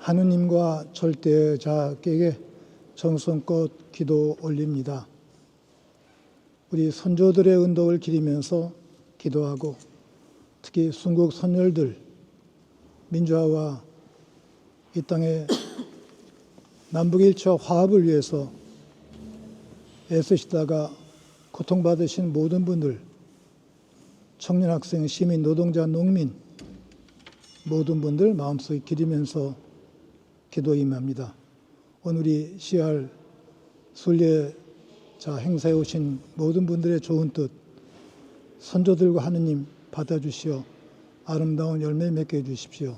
하느님과 절대자에게 정성껏 기도 올립니다. 우리 선조들의 은덕을 기리면서 기도하고 특히 순국 선열들 민주화와 이 땅의 남북일처 화합을 위해서 애쓰시다가 고통받으신 모든 분들, 청년, 학생, 시민, 노동자, 농민 모든 분들 마음속에 기리면서 기도 임합니다. 오늘 우리 CR 순례자 행사에 오신 모든 분들의 좋은 뜻 선조들과 하느님 받아주시어 아름다운 열매 맺게 해주십시오.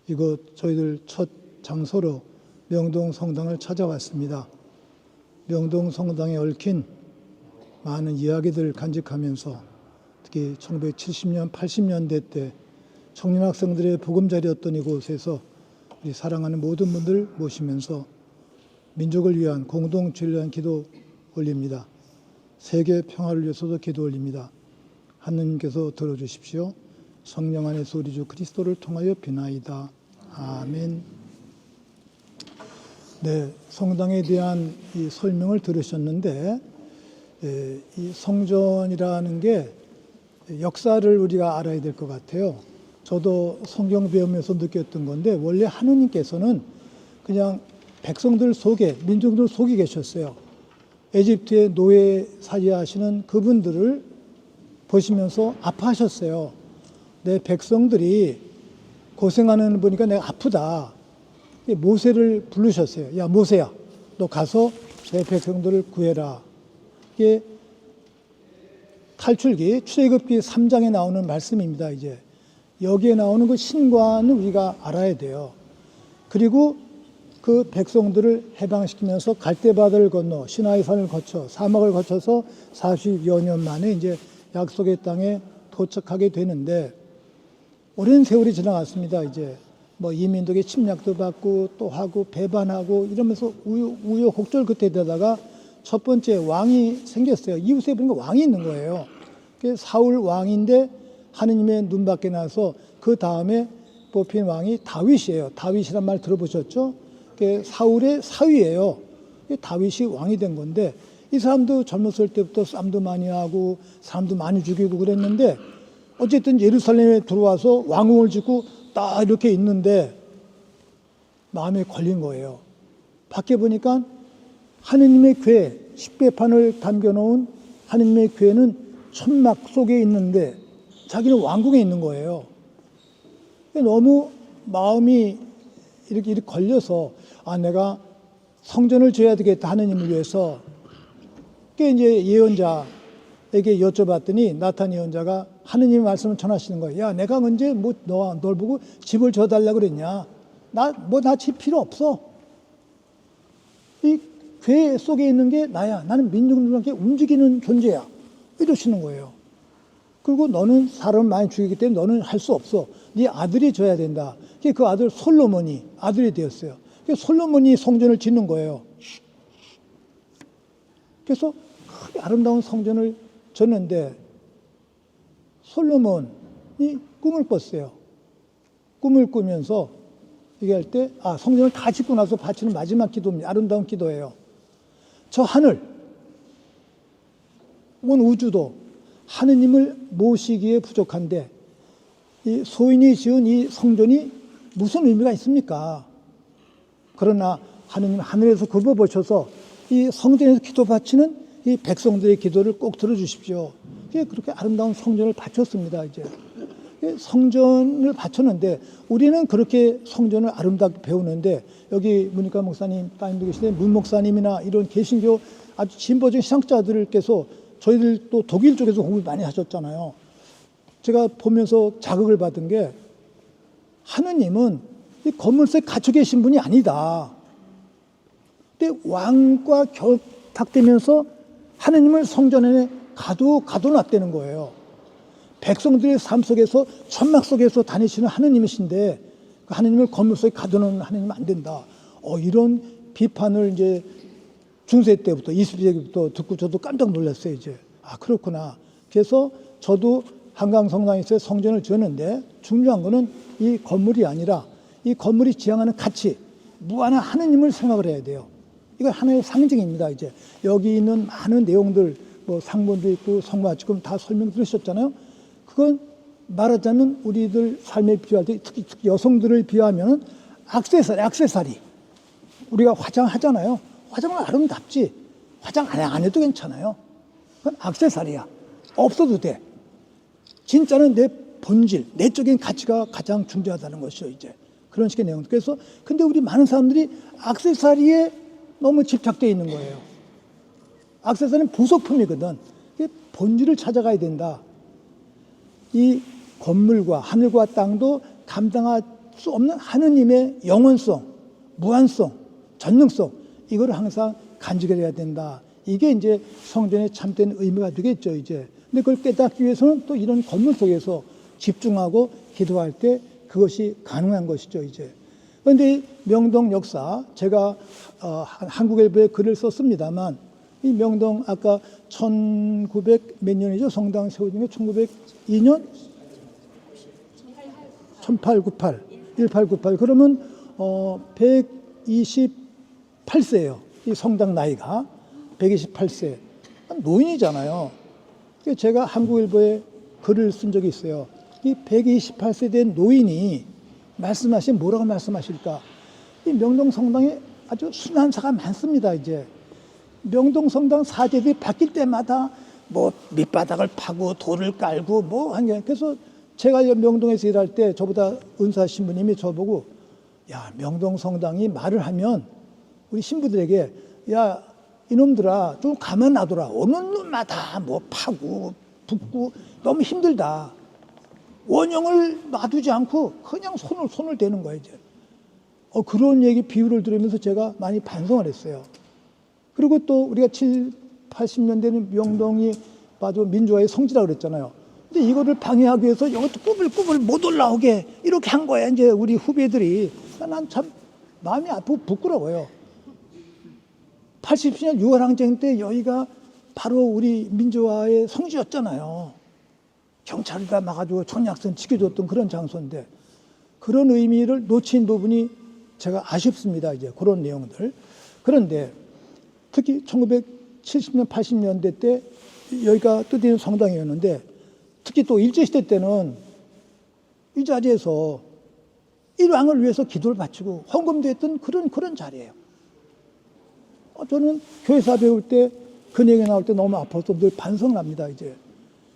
이곳 저희들 첫 장소로 명동 성당을 찾아왔습니다. 명동 성당에 얽힌 많은 이야기들을 간직하면서 특히 1970년, 80년대 때 청년 학생들의 보금자리였던 이곳에서 우리 사랑하는 모든 분들 모시면서 민족을 위한 공동체를 위한 기도 올립니다. 세계 평화를 위해서도 기도 올립니다. 하느님께서 들어주십시오. 성령 안에서 우리 주 그리스도를 통하여 비나이다. 아멘. 네, 성당에 대한 이 설명을 들으셨는데 이 성전이라는 게 역사를 우리가 알아야 될 것 같아요. 저도 성경 배우면서 느꼈던 건데 원래 하느님께서는 그냥 백성들 속에, 민족들 속에 계셨어요. 에집트의 노예 사이하시는 그분들을 보시면서 아파하셨어요. 내 백성들이 고생하는 거 보니까 내가 아프다. 모세를 부르셨어요. 야, 모세야, 너 가서 내 백성들을 구해라. 이게 탈출기, 출애굽기 3장에 나오는 말씀입니다. 이제 여기에 나오는 그 신과는 우리가 알아야 돼요. 그리고 그 백성들을 해방시키면서 갈대바다를 건너 시나이 산을 거쳐 사막을 거쳐서 40여 년 만에 이제 약속의 땅에 도착하게 되는데 오랜 세월이 지나갔습니다. 이제 뭐 이민족의 침략도 받고 또 하고 배반하고 이러면서 우여곡절 끝에다가 첫 번째 왕이 생겼어요. 이웃에 보니까 왕이 있는 거예요. 사울 왕인데 하느님의 눈밖에 나서 그 다음에 뽑힌 왕이 다윗이에요. 다윗이란 말 들어보셨죠? 사울의 사위예요. 다윗이 왕이 된 건데 이 사람도 젊었을 때부터 싸움도 많이 하고 사람도 많이 죽이고 그랬는데 어쨌든 예루살렘에 들어와서 왕궁을 짓고 딱 이렇게 있는데 마음에 걸린 거예요. 밖에 보니까 하느님의 궤, 십계판을 담겨놓은 하느님의 궤는 천막 속에 있는데 자기는 왕궁에 있는 거예요. 너무 마음이 이렇게 걸려서 내가 성전을 지어야 되겠다 하느님을 위해서. 그게 이제 예언자에게 여쭤봤더니 나탄 예언자가 하느님의 말씀을 전하시는 거예요. 야, 내가 언제 뭐 널 보고 집을 지어달라고 그랬냐? 나 집 필요 없어. 이 궤 속에 있는 게 나야. 나는 민족과 함께 움직이는 존재야. 이러시는 거예요. 그리고 너는 사람을 많이 죽이기 때문에 너는 할 수 없어. 네 아들이 져야 된다. 그 아들 솔로몬이 아들이 되었어요. 솔로몬이 성전을 짓는 거예요. 그래서 크게 아름다운 성전을 졌는데 솔로몬이 꿈을 꿨어요. 꿈을 꾸면서 얘기할 때 성전을 다 짓고 나서 바치는 마지막 기도입니다. 아름다운 기도예요. 저 하늘, 온 우주도 하느님을 모시기에 부족한데 이 소인이 지은 이 성전이 무슨 의미가 있습니까? 그러나 하느님 하늘에서 굽어보셔서 이 성전에서 기도 바치는 이 백성들의 기도를 꼭 들어주십시오. 그렇게 아름다운 성전을 바쳤습니다. 이제 성전을 바쳤는데 우리는 그렇게 성전을 아름답게 배우는데 여기 문익환 목사님 따님도 계시는데 문 목사님이나 이런 개신교 아주 진보적인 신학자들께서 저희들 또 독일 쪽에서 공부를 많이 하셨잖아요. 제가 보면서 자극을 받은 게 하느님은 이 건물 속에 갇혀 계신 분이 아니다. 근데 왕과 결탁되면서 하느님을 성전 안에 가둬놨다는 거예요. 백성들의 삶 속에서 천막 속에서 다니시는 하느님이신데 그 하느님을 건물 속에 가둬놓는 하느님은 안 된다. 이런 비판을 이제 중세 때부터 20세기부터 듣고 저도 깜짝 놀랐어요. 이제 그렇구나. 그래서 저도 한강 성당에서 성전을 지었는데 중요한 거는 이 건물이 아니라 이 건물이 지향하는 가치, 무한한 하느님을 생각을 해야 돼요. 이거 하나의 상징입니다. 이제 여기 있는 많은 내용들, 뭐 상본도 있고 성마 지금 다 설명 들으셨잖아요. 그건 말하자면 우리들 삶에 비유할 때 특히 여성들을 비유하면 액세서리. 우리가 화장하잖아요. 화장은 아름답지. 화장 안 해도 괜찮아요. 그건 액세서리야. 없어도 돼. 진짜는 내 본질, 내적인 가치가 가장 중요하다는 것이죠. 이제 그런 식의 내용. 그래서 근데 우리 많은 사람들이 액세서리에 너무 집착되어 있는 거예요. 액세서리는 부속품이거든. 본질을 찾아가야 된다. 이 건물과 하늘과 땅도 감당할 수 없는 하느님의 영원성, 무한성, 전능성, 이걸 항상 간직해야 된다. 이게 이제 성전의 참된 의미가 되겠죠, 이제. 근데 그걸 깨닫기 위해서는 또 이런 건물 속에서 집중하고 기도할 때 그것이 가능한 것이죠, 이제. 그런데 명동 역사, 제가 한국일보에 글을 썼습니다만, 이 명동 아까 1900 몇 년이죠? 성당 세워진 게 1902년? 1898. 그러면 128세예요. 이 성당 나이가 128세. 노인이잖아요. 제가 한국일보에 글을 쓴 적이 있어요. 이 128세 된 노인이 뭐라고 말씀하실까? 이 명동 성당에 아주 순환사가 많습니다, 이제. 명동 성당 사제들이 바뀔 때마다 뭐 밑바닥을 파고 돌을 깔고 뭐 한 게. 그래서 제가 명동에서 일할 때 저보다 은사 신부님이 저보고, 야, 명동 성당이 말을 하면 우리 신부들에게, 야, 이놈들아 좀 가만 놔둬라. 어느 놈마다 뭐 파고 붓고 너무 힘들다. 원형을 놔두지 않고 그냥 손을 대는 거야, 이제. 그런 얘기 비유를 들으면서 제가 많이 반성을 했어요. 그리고 또 우리가 70, 80년대는 명동이 봐도 민주화의 성지라고 그랬잖아요. 근데 이거를 방해하기 위해서 이것도 꾸불꾸불 못 올라오게 이렇게 한 거야, 이제 우리 후배들이. 난 참 마음이 아프고 부끄러워요. 80년 6월 항쟁 때 여기가 바로 우리 민주화의 성지였잖아요. 경찰이 다 막아주고 총약선 지켜줬던 그런 장소인데, 그런 의미를 놓친 부분이 제가 아쉽습니다, 이제 그런 내용들. 그런데 특히 1970년, 80년대 때 여기가 뜻있는 성당이었는데, 특히 또 일제시대 때는 이 자리에서 일왕을 위해서 기도를 바치고 헌금도 했던 그런 자리예요. 저는 교회사 배울 때 그 얘기 나올 때 너무 아파서 늘 반성을 합니다, 이제.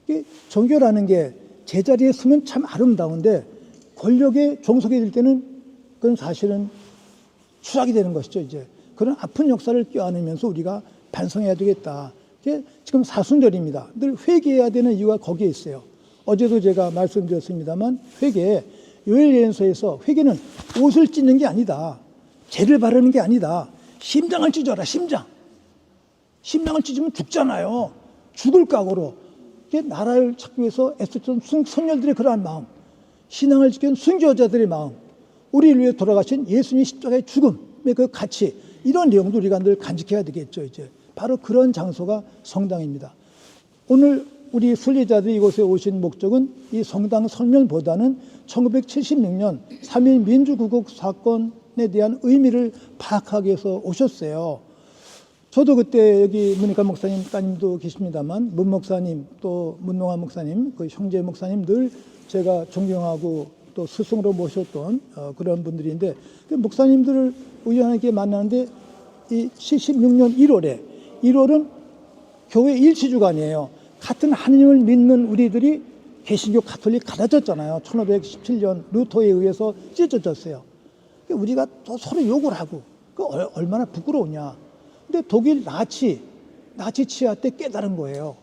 이게 종교라는 게 제자리에 서면 참 아름다운데 권력에 종속이 될 때는 그건 사실은 추락이 되는 것이죠, 이제. 그런 아픈 역사를 껴안으면서 우리가 반성해야 되겠다. 이게 지금 사순절입니다. 늘 회개해야 되는 이유가 거기에 있어요. 어제도 제가 말씀드렸습니다만, 요엘예언서에서 회개는 옷을 찢는 게 아니다. 죄를 바르는 게 아니다. 심장을 찢어라, 심장을 찢으면 죽잖아요. 죽을 각오로. 이게 나라를 찾기 위해서 애썼던 선열들의 그러한 마음, 신앙을 지킨 순교자들의 마음, 우리를 위해 돌아가신 예수님 십자가의 죽음의 그 가치, 이런 내용도 우리가 늘 간직해야 되겠죠, 이제. 바로 그런 장소가 성당입니다. 오늘 우리 순례자들이 이곳에 오신 목적은 이 성당 설명보다는 1976년 3.1 민주구국 사건에 대한 의미를 파악하기 위해서 오셨어요. 저도 그때 여기 문익환 목사님 따님도 계십니다만, 문 목사님 또 문농환 목사님, 그 형제 목사님 늘 제가 존경하고 또 스승으로 모셨던 그런 분들인데, 그 목사님들을 우연하게 만나는데 이 76년 1월은 교회 일치주간이에요. 같은 하느님을 믿는 우리들이 개신교 가톨릭 갈라졌잖아요. 1517년 루터에 의해서 찢어졌어요. 우리가 또 서로 욕을 하고, 그 얼마나 부끄러우냐. 근데 독일 나치 치하 때 깨달은 거예요.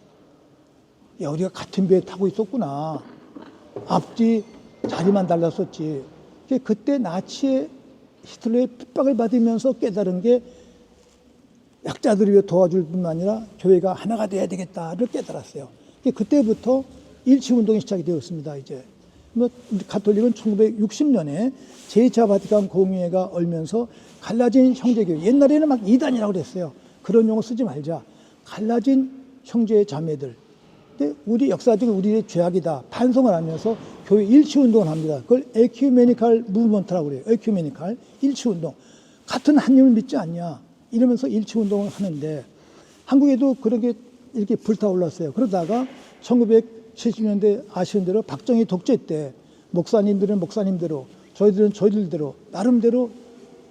야, 우리가 같은 배에 타고 있었구나. 앞뒤 자리만 달랐었지. 그때 나치의 히틀러의 핍박을 받으면서 깨달은 게 약자들을 위해 도와줄 뿐만 아니라 교회가 하나가 돼야 되겠다를 깨달았어요. 그때부터 일치운동이 시작이 되었습니다, 이제. 가톨릭은 1960년에 제2차 바티칸 공의회가 얼면서 갈라진 형제교회, 옛날에는 막 이단이라고 그랬어요. 그런 용어 쓰지 말자. 갈라진 형제 자매들, 근데 우리 역사적으로 우리의 죄악이다 반성을 하면서 교회 일치운동을 합니다. 그걸 에큐메니칼 무브먼트라고 그래요. 에큐메니칼 일치운동. 같은 하나님을 믿지 않냐 이러면서 일치운동을 하는데 한국에도 그렇게 이렇게 불타올랐어요. 그러다가 1970년대 아시는 대로 박정희 독재 때 목사님들은 목사님대로 저희들은 저희들대로 나름대로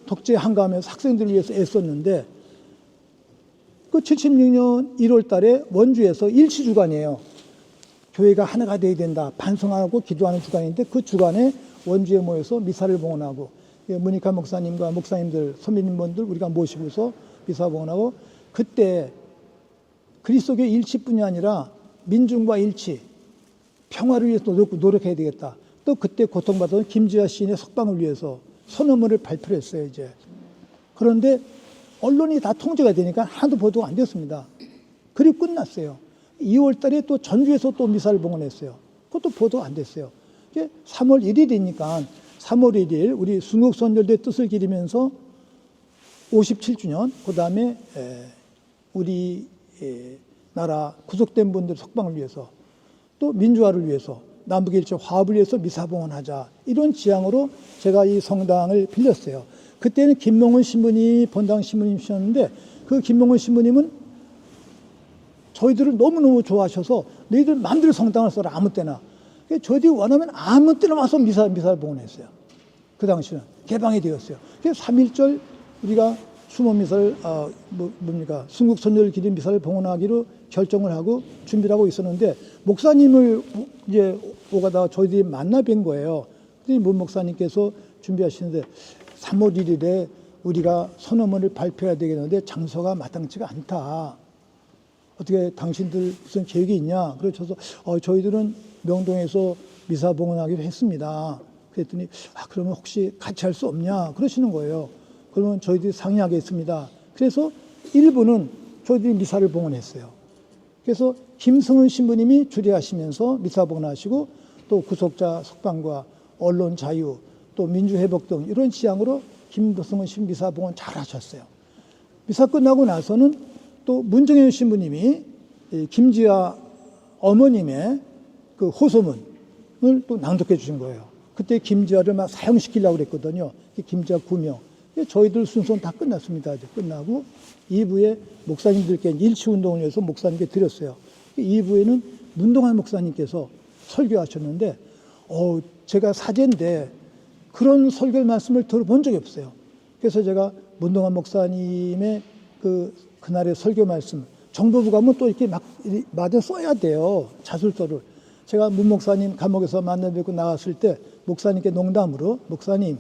독재 한가하면서 학생들을 위해서 애썼는데 그 76년 1월 달에 원주에서 일치주간이에요. 교회가 하나가 되어야 된다. 반성하고 기도하는 주간인데 그 주간에 원주에 모여서 미사를 봉헌하고 문익환 목사님과 목사님들, 선배님분들 우리가 모시고서 미사 봉헌하고 그때 그리스도교의 일치뿐이 아니라 민중과 일치, 평화를 위해서 노력해야 되겠다. 또 그때 고통받았던 김지아 시인의 석방을 위해서 선언문을 발표했어요, 이제. 그런데 언론이 다 통제가 되니까 하나도 보도가 안 됐습니다. 그리고 끝났어요. 2월 달에 또 전주에서 또 미사를 봉헌했어요. 그것도 보도가 안 됐어요. 이게 3월 1일이니까 3월 1일 우리 순국선열대 뜻을 기리면서 57주년, 그 다음에 우리 나라 구속된 분들 석방을 위해서 또 민주화를 위해서 남북일체 화합을 위해서 미사봉헌하자 이런 지향으로 제가 이 성당을 빌렸어요. 그때는 김몽은 신부님이 본당 신부님이셨는데 그 김몽은 신부님은 저희들을 너무너무 좋아하셔서 너희들 마음대로 성당을 써라 아무 때나. 저희들이 원하면 아무 때나 와서 미사를 봉헌했어요. 그 당시는 개방이 되었어요. 그래서 3.1절 우리가 수모미사를 순국선열 기린 미사를 봉헌하기로 결정을 하고 준비를 하고 있었는데 목사님을 이제 오가다가 저희들이 만나 뵌 거예요. 그랬더니 문 목사님께서 준비하시는데 3월 1일에 우리가 선언문을 발표해야 되겠는데 장소가 마땅치가 않다. 어떻게 당신들 무슨 계획이 있냐? 그래서 저희들은 명동에서 미사 봉헌하기로 했습니다. 그랬더니 그러면 혹시 같이 할 수 없냐? 그러시는 거예요. 그러면 저희들이 상의하겠습니다. 그래서 일부는 저희들이 미사를 봉헌했어요. 그래서 김승은 신부님이 주례하시면서 미사 봉헌하시고 또 구속자 석방과 언론 자유 또 민주회복 등 이런 지향으로 김승은 신부 미사 봉헌 잘 하셨어요. 미사 끝나고 나서는 또 문정현 신부님이 김지아 어머님의 그 호소문을 또 낭독해 주신 거예요. 그때 김지아를 막 사형시키려고 그랬거든요. 김지아 구명. 저희들 순서는 다 끝났습니다. 이제 끝나고 2부에 목사님들께 일치운동을 위해서 목사님께 드렸어요. 2부에는 문동환 목사님께서 설교하셨는데 제가 사제인데 그런 설교 말씀을 들어본 적이 없어요. 그래서 제가 문동환 목사님의 그날의 설교 말씀 정보부 가면 또 이렇게 막 맞아 써야 돼요. 자술서를. 제가 문 목사님 감옥에서 만나 뵙고 나왔을 때 목사님께 농담으로 목사님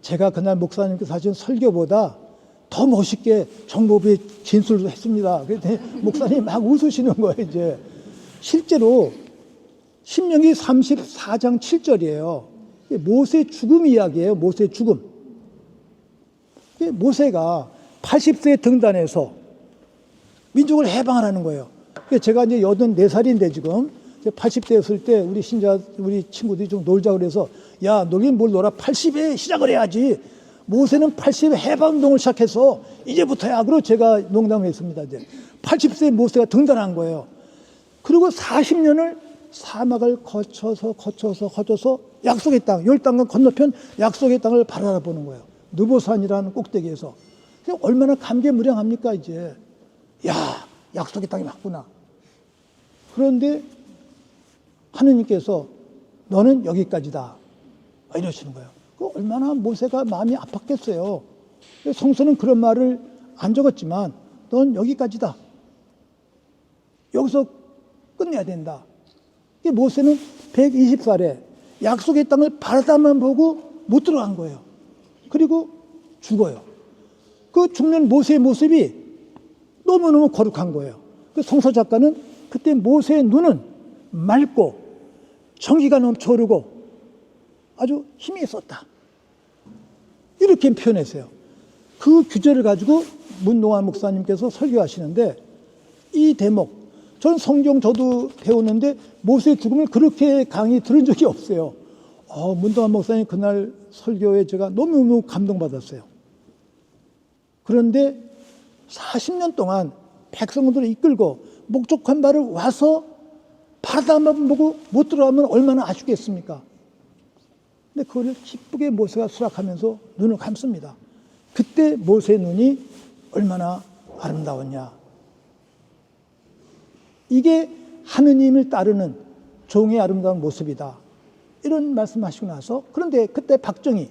제가 그날 목사님께서 하신 설교보다 더 멋있게 정보부에 진술도 했습니다. 그랬더니 목사님이 막 웃으시는 거예요, 이제. 실제로 신명기 34장 7절이에요. 모세 죽음 이야기예요, 모세 죽음. 모세가 80세에 등단해서 민족을 해방하라는 거예요. 제가 이제 84살인데 지금 80대였을 때 우리 우리 친구들이 좀 놀자 그래서 야, 너긴 뭘 놀아? 80에 시작을 해야지. 모세는 80에 해방운동을 시작해서 이제부터야. 그리고 제가 농담을 했습니다. 이제 80세 모세가 등단한 거예요. 그리고 40년을 사막을 거쳐서 약속의 땅, 열땅강 건너편 약속의 땅을 바라보는 거예요. 느보산이라는 꼭대기에서. 얼마나 감개무량합니까, 이제. 야, 약속의 땅이 맞구나. 그런데 하느님께서 너는 여기까지다. 이러시는 거예요. 얼마나 모세가 마음이 아팠겠어요. 성서는 그런 말을 안 적었지만 넌 여기까지다. 여기서 끝내야 된다. 모세는 120살에 약속의 땅을 바라다만 보고 못 들어간 거예요. 그리고 죽어요. 그 죽는 모세의 모습이 너무너무 거룩한 거예요. 그 성서 작가는 그때 모세의 눈은 맑고 정의가 넘쳐 흐르고 아주 힘이 있었다. 이렇게 표현했어요. 그 규제를 가지고 문동환 목사님께서 설교하시는데 이 대목, 전 성경 저도 배웠는데 모세의 죽음을 그렇게 강의 들은 적이 없어요. 문동환 목사님 그날 설교에 제가 너무너무 감동받았어요. 그런데 40년 동안 백성들을 이끌고 목적한 바를 와서 바라다만 보고 못 들어가면 얼마나 아쉽겠습니까? 근데 그걸 기쁘게 모세가 수락하면서 눈을 감습니다. 그때 모세의 눈이 얼마나 아름다웠냐. 이게 하느님을 따르는 종의 아름다운 모습이다. 이런 말씀하시고 나서, 그런데 그때 박정희,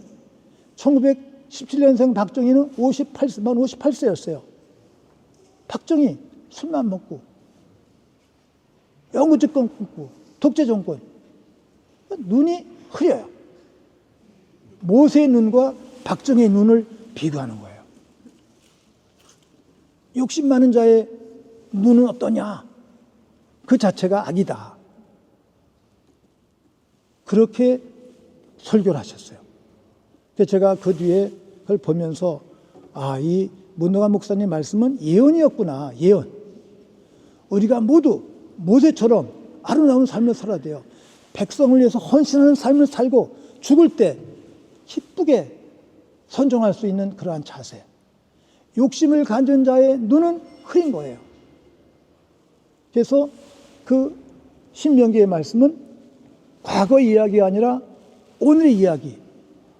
1917년생 박정희는 58세였어요. 박정희 술만 먹고 영구집권 꿈꾸고 독재정권, 눈이 흐려요. 모세의 눈과 박정희의 눈을 비교하는 거예요. 욕심 많은 자의 눈은 어떠냐? 그 자체가 악이다. 그렇게 설교를 하셨어요. 그래서 제가 그 뒤에 그걸 보면서 이 문노관 목사님 말씀은 예언이었구나. 예언. 우리가 모두 모세처럼 아름다운 삶을 살아야 돼요. 백성을 위해서 헌신하는 삶을 살고 죽을 때 기쁘게 선정할 수 있는 그러한 자세. 욕심을 가진 자의 눈은 흐린 거예요. 그래서 그 신명기의 말씀은 과거 이야기가 아니라 오늘의 이야기,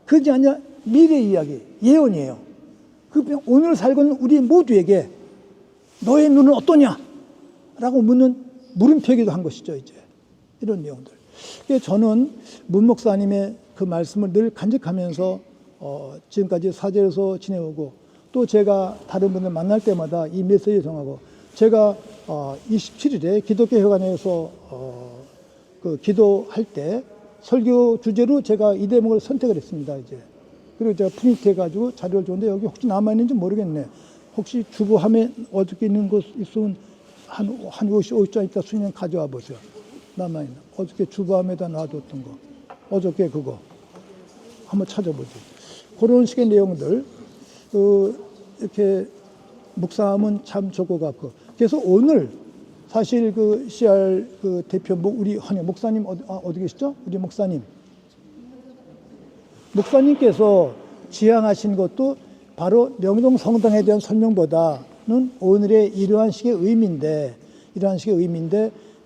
그게 아니라 미래의 이야기, 예언이에요. 그 오늘 살고 있는 우리 모두에게 너의 눈은 어떠냐? 라고 묻는 물음표기도 한 것이죠, 이제. 이런 내용들. 저는 문 목사님의 그 말씀을 늘 간직하면서 지금까지 사제로서 지내오고, 또 제가 다른 분들 만날 때마다 이 메시지 정하고, 제가 27일에 기독교회관에서 그 기도할 때 설교 주제로 제가 이 대목을 선택을 했습니다, 이제. 그리고 제가 프린트해가지고 자료를 줬는데 여기 혹시 남아있는지 모르겠네. 혹시 주부함에 어저께 있는 것 있으면 한 50장 있다 수년 가져와 보세요. 남아있는. 어저께 주부함에다 놔뒀던 거. 어저께 그거. 한번 찾아보죠. 그런 식의 내용들. 이렇게 묵상하면 참 좋을 것 같고. 그래서 오늘 사실 그 CR 그 대표 우리 목사님 어디 계시죠? 우리 목사님. 목사님께서 지향하신 것도 바로 명동 성당에 대한 설명보다는 오늘의 이러한 식의 의미인데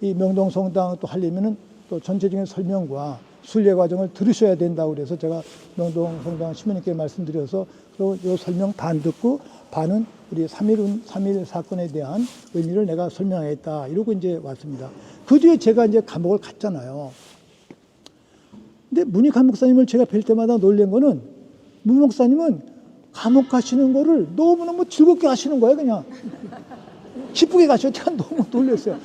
이 명동 성당 또 하려면은 또 전체적인 설명과 순례 과정을 들으셔야 된다고 그래서 제가 명동 성당 시민님께 말씀드려서 그리고 이 설명 반 듣고 반은 우리 3.1 사건에 대한 의미를 내가 설명하겠다 이러고 이제 왔습니다. 그 뒤에 제가 이제 감옥을 갔잖아요. 근데 문익환 목사님을 제가 뵐 때마다 놀란 거는 문 목사님은 감옥 가시는 거를 너무너무 즐겁게 하시는 거예요, 그냥. 기쁘게 가셔. 제가 너무 놀랐어요.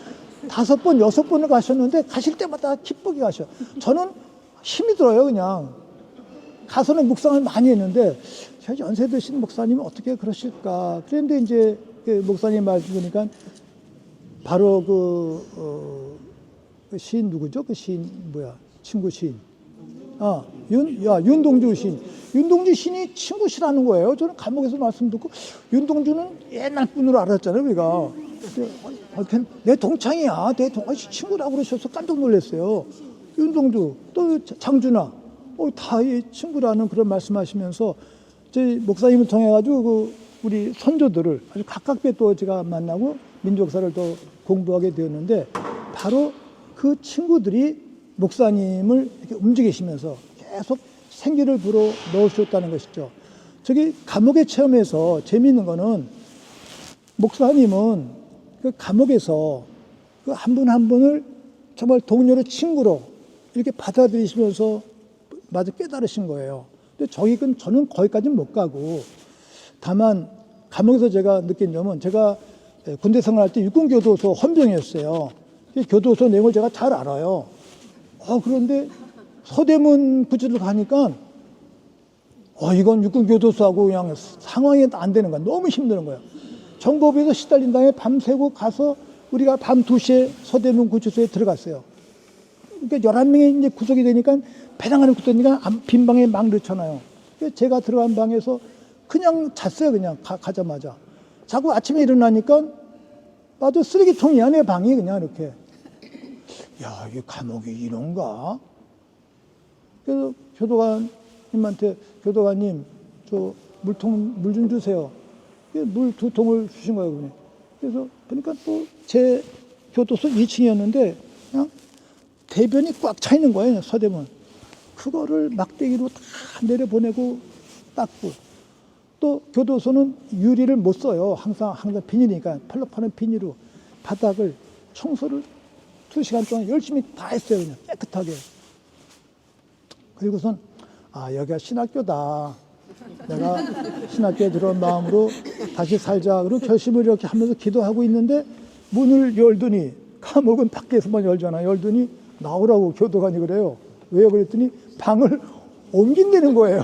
5번, 6번을 가셨는데 가실 때마다 기쁘게 가셔. 저는 힘이 들어요, 그냥. 가서는 묵상을 많이 했는데, 연세 드신 목사님은 어떻게 그러실까. 그런데 이제 그 목사님 말씀 보니까 바로 그 시인 누구죠? 그 시인 친구 시인. 윤동주 시인. 윤동주 시인이 친구시라는 거예요. 저는 감옥에서 말씀 듣고 윤동주는 옛날 분으로 알았잖아요, 우리가. 내 동창이야. 내 친구라고 그러셔서 깜짝 놀랐어요. 윤동주, 또 장준아, 다 친구라는 그런 말씀하시면서 저희 목사님을 통해가지고 그 우리 선조들을 아주 가깝게 또 제가 만나고 민족사를 더 공부하게 되었는데 바로 그 친구들이 목사님을 이렇게 움직이시면서 계속 생기를 불어 넣으셨다는 것이죠. 저기 감옥의 체험에서 재미있는 거는 목사님은 그 감옥에서 그 한 분 한 분을 정말 동료로 친구로 이렇게 받아들이시면서 마저 깨달으신 거예요. 근데 저는 거기까지는 못 가고 다만 감옥에서 제가 느낀 점은 제가 군대 생활할 때 육군교도소 헌병이었어요. 교도소 내용을 제가 잘 알아요. 그런데 서대문 구치소를 가니까 이건 육군교도소하고 그냥 상황이 안 되는 거야. 너무 힘드는 거야. 정보부에서 시달린 다음에 밤새고 가서 우리가 밤 2시에 서대문 구치소에 들어갔어요. 그러니까 11명이 이제 구속이 되니까 배당 안에 굳으니까 빈 방에 막 넣잖아요. 제가 들어간 방에서 그냥 잤어요. 그냥 가자마자. 자고 아침에 일어나니까 나도 쓰레기통이야, 내 방이 그냥 이렇게. 야, 이 감옥이 이런가? 그래서 교도관님한테 교도관님, 저 물 좀 주세요. 물 2통을 주신 거예요, 그냥. 그래서 보니까 또 제 교도소 2층이었는데 그냥 대변이 꽉 차 있는 거예요, 서대문. 그거를 막대기로 다 내려보내고 닦고, 또 교도소는 유리를 못 써요. 항상 비닐이니까 펄럭펄럭 비닐로 바닥을 청소를 2시간 동안 열심히 다 했어요. 그냥 깨끗하게. 그리고선 여기가 신학교다. 내가 신학교에 들어온 마음으로 다시 살자. 그리고 결심을 이렇게 하면서 기도하고 있는데 문을 열더니, 감옥은 밖에서만 열잖아. 열더니 나오라고 교도관이 그래요. 왜요? 그랬더니 방을 옮긴다는 거예요.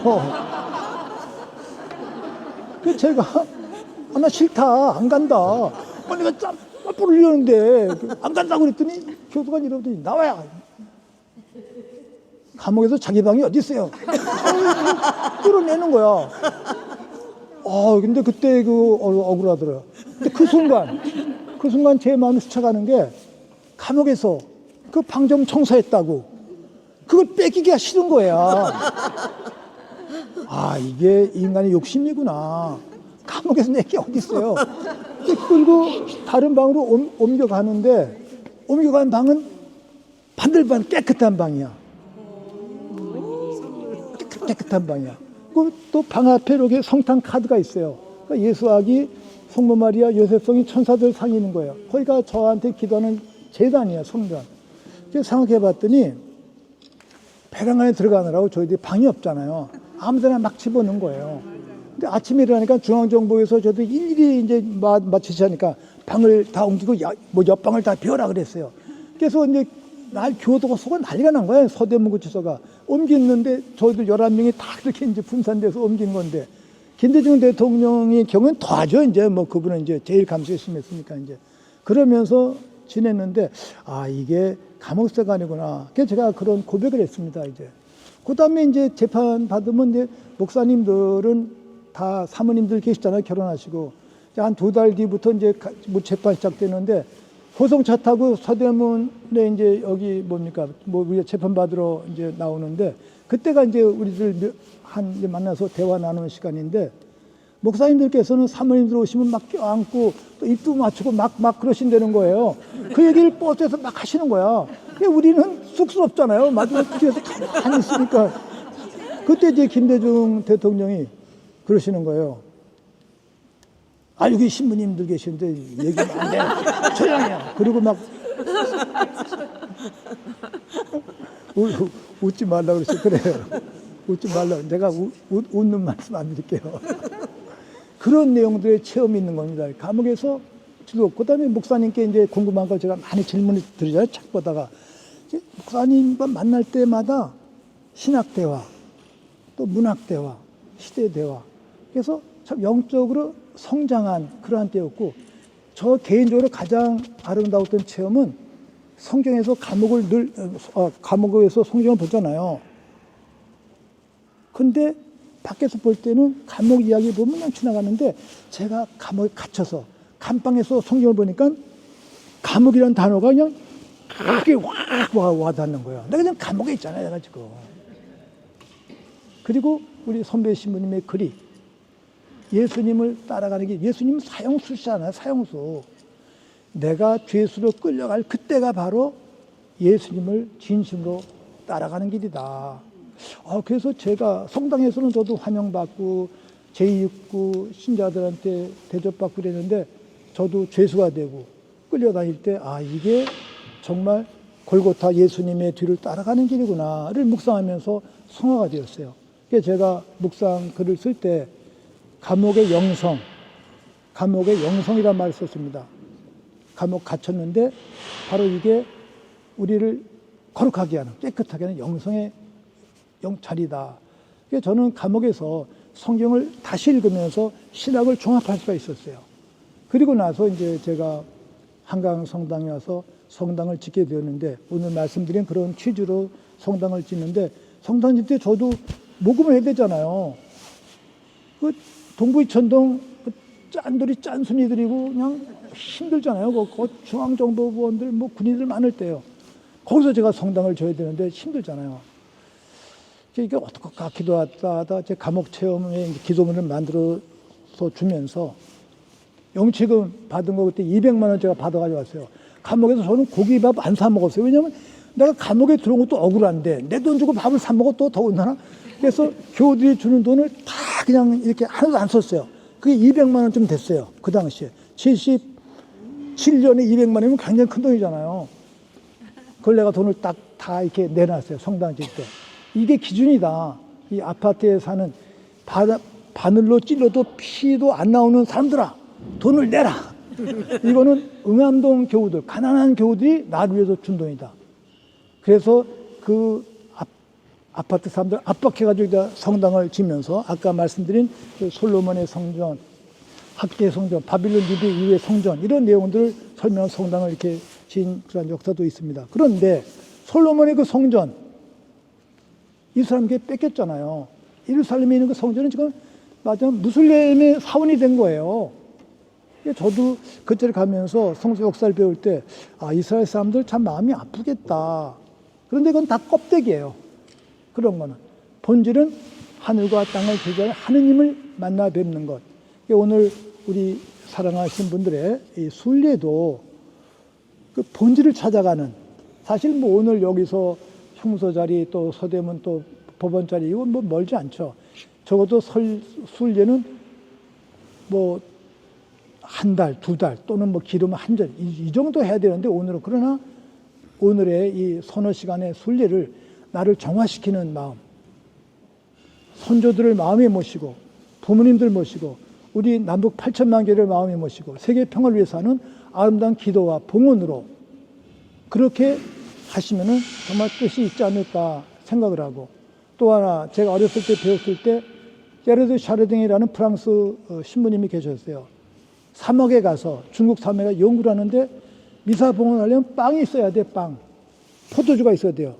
그래서 제가 나 싫다. 안 간다. 내가 짬뽕을 흘렸는데 안 간다고 그랬더니 교도관이 이러더니 나와야. 감옥에서 자기 방이 어디 있어요? 뚫어내는 거야. 근데 그때 억울하더라고요. 근데 그 순간 제 마음이 스쳐가는 게, 감옥에서 그 방 좀 청소했다고 그걸 뺏기기가 싫은 거야. 이게 인간의 욕심이구나. 감옥에서 내게 어디 있어요? 끌고 다른 방으로 옮겨가는데, 옮겨간 방은 반들반 깨끗한 방이야. 깨끗한 방이야. 또 방 앞에 이렇게 성탄 카드가 있어요. 그러니까 예수아기, 성모 마리아, 요셉성이 천사들 상이 있는 거예요. 거기가 저한테 기도하는 제단이에요, 성전. 그래서 생각해 봤더니 배랑 안에 들어가느라고 저희들이 방이 없잖아요. 아무데나 막 집어넣은 거예요. 근데 아침에 일어나니까 중앙정보에서 저도 일일이 이제 마치자니까 방을 다 옮기고 옆방을 다 비워라 그랬어요. 그래서 이제 날 교도소가 난리가 난 거예요. 서대문구치소가 옮겼는데 저희들 11명이 다 그렇게 이제 분산돼서 옮긴 건데, 김대중 대통령의 경우는 더하죠. 이제 그분은 이제 제일 감수가 심했으니까 이제 그러면서 지냈는데, 이게 감옥세가 아니구나. 그래서 제가 그런 고백을 했습니다. 이제 그 다음에 이제 재판 받으면 이제 목사님들은 다 사모님들 계시잖아요. 결혼하시고 한 2달 뒤부터 이제 재판 시작되는데, 고성차 타고 서대문에 이제 여기 우리가 재판 받으러 이제 나오는데, 그때가 이제 우리들 이제 만나서 대화 나누는 시간인데, 목사님들께서는 사모님들 오시면 막 껴안고 또 입도 맞추고 막 그러신다는 거예요. 그 얘기를 버스에서 막 하시는 거야. 우리는 쑥스럽잖아요. 마지막 뒤에서 가만히 있으니까. 그때 이제 김대중 대통령이 그러시는 거예요. 여기 신부님들 계시는데 얘기하면 안 돼. 조용해요. 그리고 막 웃지 말라고 그랬어요. 그래요. 웃지 말라고. 내가 웃는 말씀 안 드릴게요. 그런 내용들의 체험이 있는 겁니다. 감옥에서 지도. 그 다음에 목사님께 이제 궁금한 걸 제가 많이 질문을 드리잖아요. 책 보다가. 목사님과 만날 때마다 신학대화, 또 문학대화, 시대대화. 그래서 참 영적으로 성장한 그러한 때였고, 저 개인적으로 가장 아름다웠던 체험은 성경에서 감옥에서 성경을 보잖아요. 근데 밖에서 볼 때는 감옥 이야기 보면 그냥 지나가는데, 제가 감옥에 갇혀서 감방에서 성경을 보니까 감옥이라는 단어가 그냥 크게 확 와닿는 거예요. 내가 그냥 감옥에 있잖아요, 내가 지금. 그리고 우리 선배 신부님의 글이, 예수님을 따라가는 게, 예수님은 사형수시잖아요, 사형수. 내가 죄수로 끌려갈 그때가 바로 예수님을 진심으로 따라가는 길이다. 그래서 제가 성당에서는 저도 환영받고 제2육구 신자들한테 대접받고 그랬는데, 저도 죄수가 되고 끌려다닐 때 이게 정말 골고타 예수님의 뒤를 따라가는 길이구나를 묵상하면서 성화가 되었어요. 그래서 제가 묵상 글을 쓸 때 감옥의 영성이란 말을 썼습니다. 감옥 갇혔는데 바로 이게 우리를 거룩하게 하는, 깨끗하게 하는 영성의 자리다. 그래서 저는 감옥에서 성경을 다시 읽으면서 신학을 종합할 수가 있었어요. 그리고 나서 이제 제가 한강 성당에 와서 성당을 짓게 되었는데, 오늘 말씀드린 그런 취지로 성당을 짓는데, 성당 짓 때 저도 모금을 해야 되잖아요. 그 동부이천동 짠돌이 짠순이들이고 그냥 힘들잖아요. 그 중앙정보부원들 군인들 많을 때요. 거기서 제가 성당을 져야 되는데 힘들잖아요. 이게 어떡할까 기도하다 제 감옥 체험에 기도문을 만들어서 주면서 영치금 받은 거 그때 200만 원 제가 받아가지고 왔어요. 감옥에서 저는 고기밥 안 사 먹었어요. 왜냐면 내가 감옥에 들어온 것도 억울한데 내 돈 주고 밥을 사 먹어 또 더군다나. 그래서 교우들이 주는 돈을 다 그냥 이렇게 하나도 안 썼어요. 그게 200만 원 좀 됐어요. 그 당시에. 77년에 200만 원이면 굉장히 큰 돈이잖아요. 그걸 내가 돈을 딱 다 이렇게 내놨어요. 성당 질 때. 이게 기준이다. 이 아파트에 사는 바늘로 찔러도 피도 안 나오는 사람들아, 돈을 내라. 이거는 응암동 교우들, 가난한 교우들이 나를 위해서 준 돈이다. 그래서 그 아파트 사람들 압박해가지고 성당을 지면서 아까 말씀드린 그 솔로몬의 성전, 학계의 성전, 바빌론 유대 이후의 성전 이런 내용들을 설명한 성당을 이렇게 지은 그런 역사도 있습니다. 그런데 솔로몬의 그 성전, 이스라엘에게 뺏겼잖아요. 예루살렘에 있는 그 성전은 지금 맞아 무슬림의 사원이 된 거예요. 저도 그때를 가면서 성서 역사를 배울 때 이스라엘 사람들 참 마음이 아프겠다. 그런데 그건 다 껍데기예요. 그런 거는. 본질은 하늘과 땅을 제작한 하느님을 만나 뵙는 것. 오늘 우리 사랑하신 분들의 이 순례도 그 본질을 찾아가는, 사실 뭐 오늘 여기서 형소 자리 또 서대문 또 법원 자리 이건 뭐 멀지 않죠. 적어도 순례는 뭐 한 달, 두 달 또는 뭐 길으면 한 달 이 정도 해야 되는데 오늘은 그러나 오늘의 이 서너 시간의 순례를 나를 정화시키는 마음, 선조들을 마음에 모시고 부모님들 모시고 우리 남북 8천만 개를 마음에 모시고 세계 평화를 위해서 하는 아름다운 기도와 봉헌으로 그렇게 하시면은 정말 뜻이 있지 않을까 생각을 하고, 또 하나 제가 어렸을 때 배웠을 때 제르드 샤르딩이라는 프랑스 신부님이 계셨어요. 사막에 가서 중국 사막에 연구를 하는데 미사 봉헌하려면 빵이 있어야 돼. 빵, 포도주가 있어야 돼요.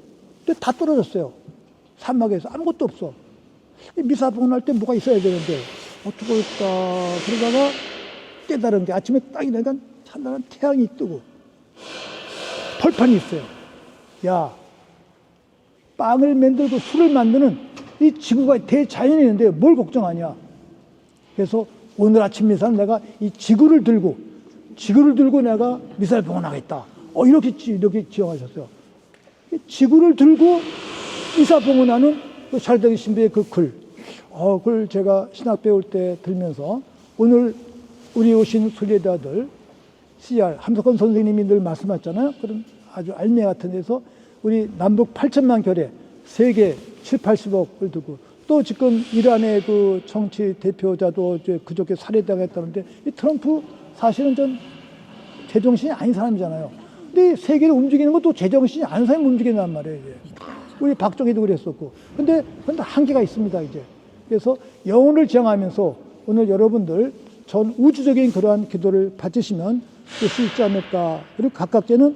근데 다 떨어졌어요. 사막에서 아무것도 없어. 미사 봉헌할 때 뭐가 있어야 되는데 어떻게 할까 그러다가 깨달은 게 아침에 딱 일어나니까 찬란한 태양이 뜨고 벌판이 있어요. 야, 빵을 만들고 술을 만드는 이 지구가 대자연이 있는데 뭘 걱정하냐. 그래서 오늘 아침 미사는 내가 이 지구를 들고 내가 미사를 봉헌하겠다. 이렇게 지어가셨어요. 지구를 들고 미사 봉헌하는 그 샤르댕 신부의 그 글. 그걸 제가 신학 배울 때 들면서 오늘 우리 오신 순례자들 CR 함석헌 선생님이 늘 말씀하셨잖아요. 그런 아주 알매 같은 데서 우리 남북 8천만 결에 세계 7, 80억을 두고 또 지금 이란의 그 정치 대표자도 그저께 살해당했다는데 이 트럼프 사실은 전 제정신이 아닌 사람이잖아요. 근데 세계를 움직이는 것도 제정신이 아닌 사람이 움직인단 말이에요. 이제. 우리 박정희도 그랬었고. 근데 한계가 있습니다. 이제. 그래서 영혼을 지향하면서 오늘 여러분들 전 우주적인 그러한 기도를 바치시면 될 수 있지 않을까. 그리고 가깝게는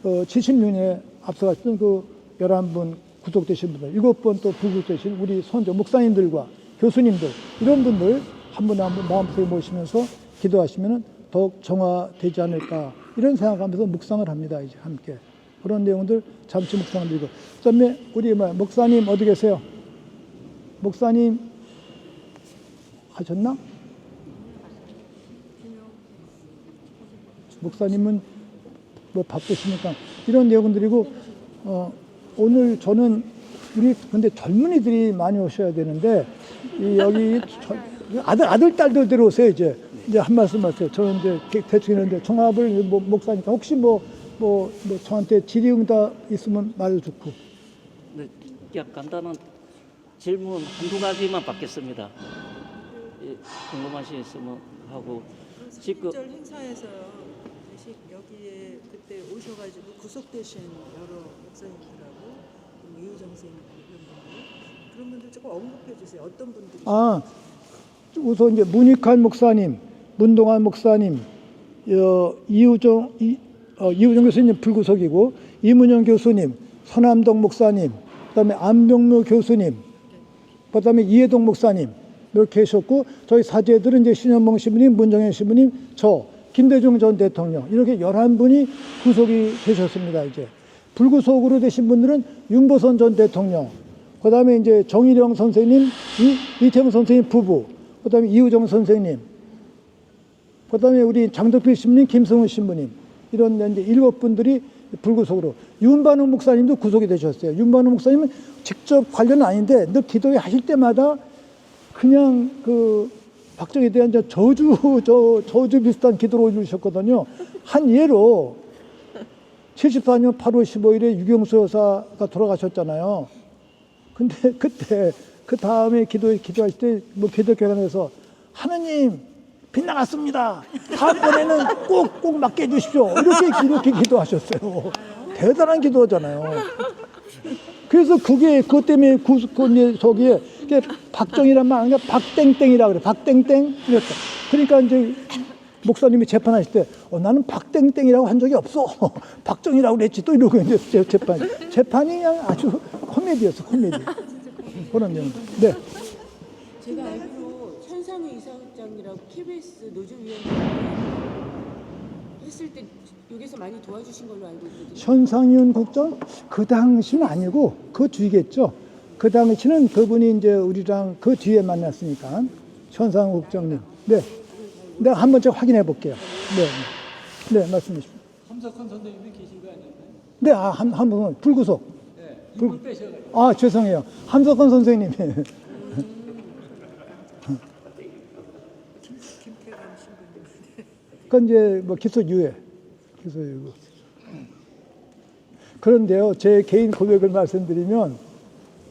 76년에 앞서갔던 그 11분 구속되신 분들, 7번 또 불구속되신 우리 선조 목사님들과 교수님들 이런 분들 한 분 한 분 마음속에 모시면서 기도하시면 더욱 정화되지 않을까 이런 생각하면서 묵상을 합니다. 이제 함께 그런 내용들 잠시 묵상을 드리고, 그다음에 우리 목사님 어디 계세요? 목사님 하셨나? 목사님은 뭐 바쁘시니까 이런 내용들이고, 오늘 저는 우리 근데 젊은이들이 많이 오셔야 되는데 여기 아들 딸들 들어오세요. 이제 한 말씀 하세요. 저는 이제 대충 했는데 종합을 목사니까 혹시 뭐 저한테 질의응답 있으면 말해주고. 네, 그냥 간단한 질문 한두 가지만 받겠습니다. 궁금하신 있으면 하고. 지금 행사에서요. 여기에 그때 오셔가지고 구속되신 여러 목사님들하고 이우정 선생님 그런 분들 조금 언급해 주세요. 어떤 분들이? 우선 이제 문익환 목사님, 문동환 목사님, 이우정 교수님 불구속이고, 이문영 교수님, 서남동 목사님, 그다음에 안병무 교수님, 그다음에 이해동 목사님 이렇게 계셨고, 저희 사제들은 이제 신현봉 신부님, 문정현 신부님, 저 김대중 전 대통령 이렇게 11분이 구속이 되셨습니다. 이제 불구속으로 되신 분들은 윤보선 전 대통령, 그다음에 이제 정일영 선생님, 이태영 선생님 부부, 그다음에 이우정 선생님, 그다음에 우리 장덕필 신부님, 김성훈 신부님 이런 이제 7분들이 불구속으로. 윤반호 목사님도 구속이 되셨어요. 윤반호 목사님은 직접 관련은 아닌데 늘 기도회 하실 때마다 그냥 그 박정희에 대한 저주 비슷한 기도를 올리셨거든요. 한 예로 74년 8월 15일에 유경수 여사가 돌아가셨잖아요. 근데 그때 그 다음에 기도하실 때 뭐 기도회관에서 하느님 빗나갔습니다. 다음번에는 꼭 맞게 해주십시오. 이렇게 기도하셨어요. 대단한 기도잖아요. 그래서 그것 때문에 저기에 박정희란 말 아니라 박땡땡이라 그래. 박땡땡 이랬다. 그러니까 이제 목사님이 재판하실 때 나는 박땡땡이라고 한 적이 없어. 박정희라고 그랬지. 또 이러고 이제 재판이 그냥 아주 코미디였어. 코미디. 그런 내용. 네. 제가 알기로 현상우 이사장이라고 KBS 노조위원회 했을 때 여기서 많이 도와주신 걸로 알고 있거든요. 현상윤 국장 그 당시는 아니고 그 뒤겠죠. 그 당시는 그분이 이제 우리랑 그 뒤에 만났으니까 현상우 국장님. 네, 내가 한번 제가 확인해 볼게요. 네, 말씀해 주십시오. 함석헌 선생님이 계신 거 아니었나요? 네, 한 번 불구속. 네, 인물 빼셔가지고. 죄송해요. 함석헌 선생님이. 김태감 신부님. 그건 이제 뭐 기소유예. 그런데요, 제 개인 고백을 말씀드리면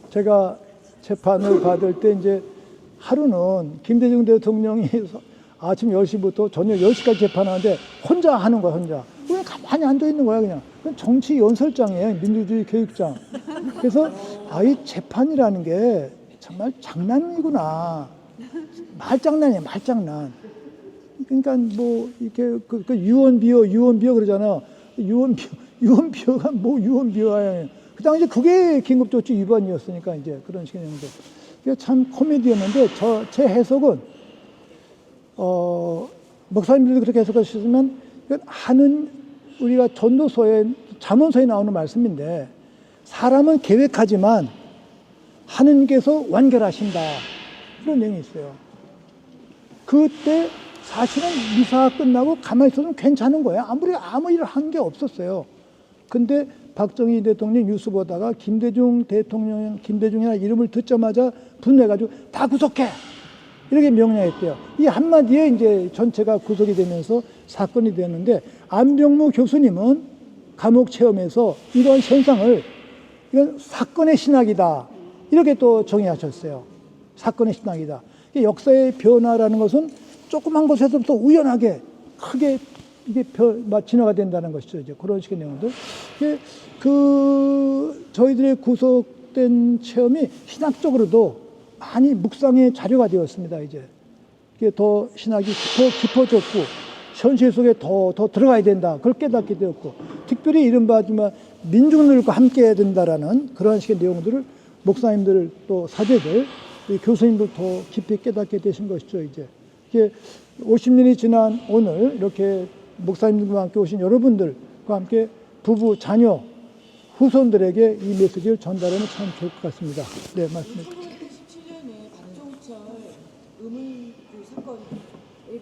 제가 재판을 받을 때 이제 하루는 김대중 대통령이 아침 10시부터 저녁 10시까지 재판하는데 혼자 하는 거야, 혼자. 그냥 가만히 앉아 있는 거야, 그냥. 그건 정치 연설장이에요, 민주주의 교육장. 그래서 이 재판이라는 게 정말 장난이구나. 말장난이야, 말장난. 그러니까 뭐 이렇게 그 유언비어 그러잖아요. 유언비어가 뭐 유언비어야. 그 당시 그게 긴급조치 위반이었으니까 이제 그런 식의 내용들. 이게 참 코미디였는데 제 해석은 목사님들도 그렇게 해석하셨으면 하는 우리가 전도서에 잠언서에 나오는 말씀인데 사람은 계획하지만 하느님께서 완결하신다. 그런 내용이 있어요. 그때 사실은 미사가 끝나고 가만히 있어도 괜찮은 거예요. 아무 일을 한 게 없었어요. 근데 박정희 대통령 뉴스 보다가 김대중이나 이름을 듣자마자 분노해가지고 다 구속해! 이렇게 명령했대요. 이 한마디에 이제 전체가 구속이 되면서 사건이 됐는데 안병무 교수님은 감옥 체험에서 이런 현상을 이건 사건의 신학이다. 이렇게 또 정의하셨어요. 사건의 신학이다. 역사의 변화라는 것은 조그만 곳에서부터 우연하게 크게 이게 진화가 된다는 것이죠. 이제 그런 식의 내용들. 저희들의 구속된 체험이 신학적으로도 많이 묵상의 자료가 되었습니다. 이제 이게 더 신학이 깊어졌고 현실 속에 더 들어가야 된다. 그걸 깨닫게 되었고 특별히 이른바 민중들과 함께해야 된다라는 그런 식의 내용들을 목사님들 또 사제들 교수님들 더 깊이 깨닫게 되신 것이죠. 이제 50년이 지난 오늘 이렇게 목사님들과 함께 오신 여러분들과 함께 부부, 자녀, 후손들에게 이 메시지를 전달하면 참 좋을 것 같습니다. 네, 말씀해 주세요. 1917년에 박종철 의문 사건에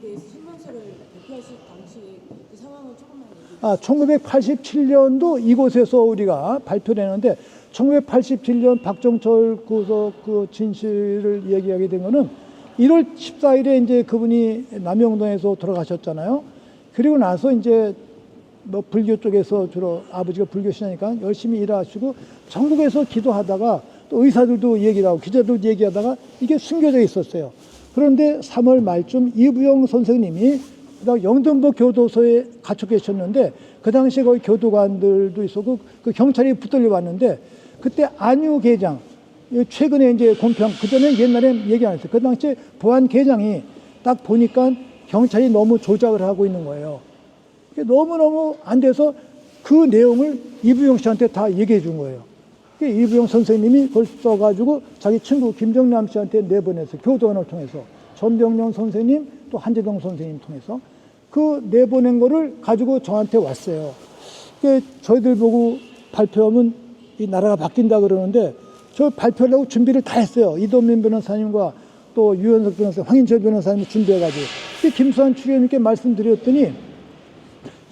대해서 신문서를 발표하실 당시에 그 상황을 조금만 얘기해 주세요. 1987년도 이곳에서 우리가 발표를 했는데 1987년 박종철 구속 그 진실을 얘기하게 된 거는 1월 14일에 이제 그분이 남영동에서 돌아가셨잖아요. 그리고 나서 이제 뭐 불교 쪽에서 주로 아버지가 불교 신자니까 열심히 일하시고 전국에서 기도하다가 또 의사들도 얘기를 하고 기자들도 얘기하다가 이게 숨겨져 있었어요. 그런데 3월 말쯤 이부영 선생님이 영등포 교도소에 갇혀 계셨는데 그 당시에 거기 교도관들도 있었고 그 경찰이 붙들려 왔는데 그때 안유 계장 최근에 이제 공평 그전에 옛날에 얘기 안 했어요. 그 당시에 보안 계장이 딱 보니까 경찰이 너무 조작을 하고 있는 거예요. 너무너무 안 돼서 그 내용을 이부영 씨한테 다 얘기해 준 거예요. 이부영 선생님이 그걸 써가지고 자기 친구 김정남 씨한테 내보냈어요. 교도관을 통해서. 전병영 선생님 또 한재동 선생님 통해서 그 내보낸 거를 가지고 저한테 왔어요. 저희들 보고 발표하면 이 나라가 바뀐다 그러는데 저 발표하려고 준비를 다 했어요. 이동민 변호사님과 또 유현석 변호사, 황인철 변호사님이 준비해가지고 김수환 추기님께 말씀드렸더니